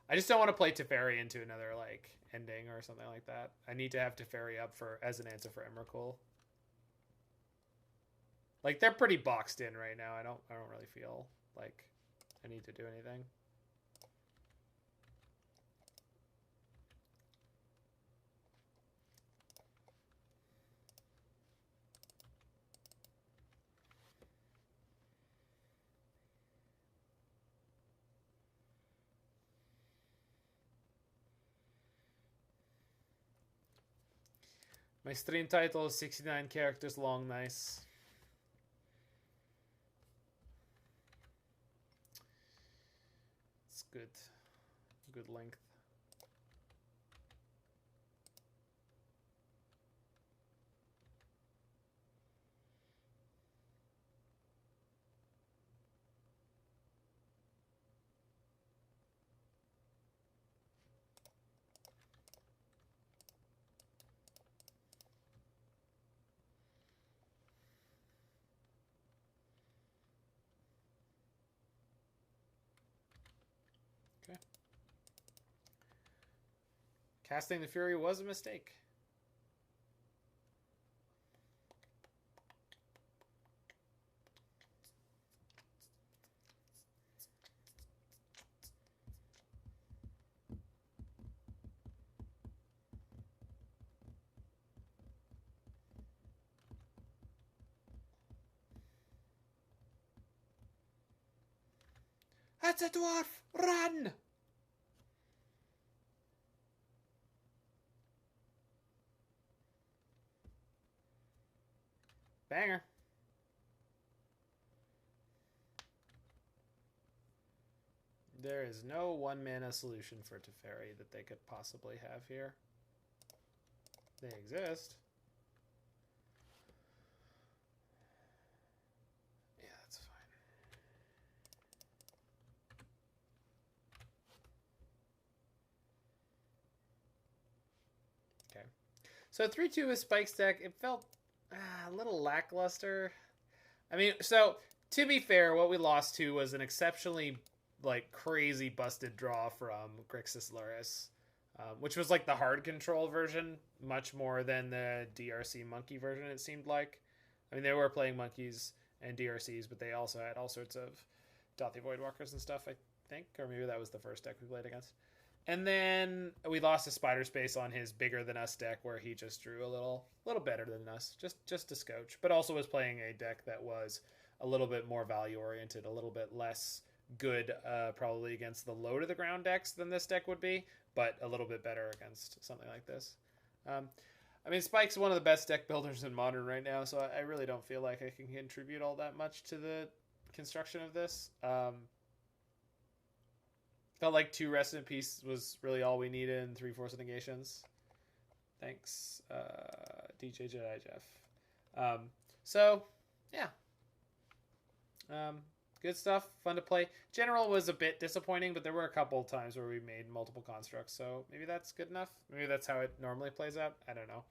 I just don't want to play Teferi into another like ending or something like that. I need to have Teferi up for as an answer for Emrakul. Like they're pretty boxed in right now. I don't really feel like I need to do anything. My stream title is 69 characters long, nice. good length. Okay. Casting the Fury was a mistake. That's a dwarf! Run! Banger. There is no 1-mana solution for Teferi that they could possibly have here. They exist. Yeah, that's fine. Okay. So 3-2 with Spike's deck, it felt a little lackluster. I mean, so to be fair, what we lost to was an exceptionally like crazy busted draw from Grixis Luris, which was like the hard control version, much more than the DRC monkey version, it seemed like. I mean, they were playing monkeys and DRCs, but they also had all sorts of Dothy Voidwalkers and stuff, I think. Or maybe that was the first deck we played against. And then we lost to Spider Space on his bigger than us deck, where he just drew a little better than us, just a scotch, but also was playing a deck that was a little bit more value oriented, a little bit less good probably against the low to the ground decks than this deck would be, but a little bit better against something like this. I mean, Spike's one of the best deck builders in Modern right now, so I really don't feel like I can contribute all that much to the construction of this. Felt like 2 Rest in Peace was really all we needed and 3 Force of Negations. Thanks, DJ Jedi Jeff. So, yeah. Good stuff. Fun to play. General was a bit disappointing, but there were a couple of times where we made multiple constructs, so maybe that's good enough. Maybe that's how it normally plays out. I don't know.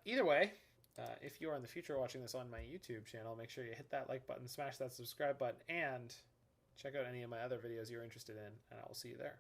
Either way, if you are in the future watching this on my YouTube channel, make sure you hit that like button, smash that subscribe button, and check out any of my other videos you're interested in, and I will see you there.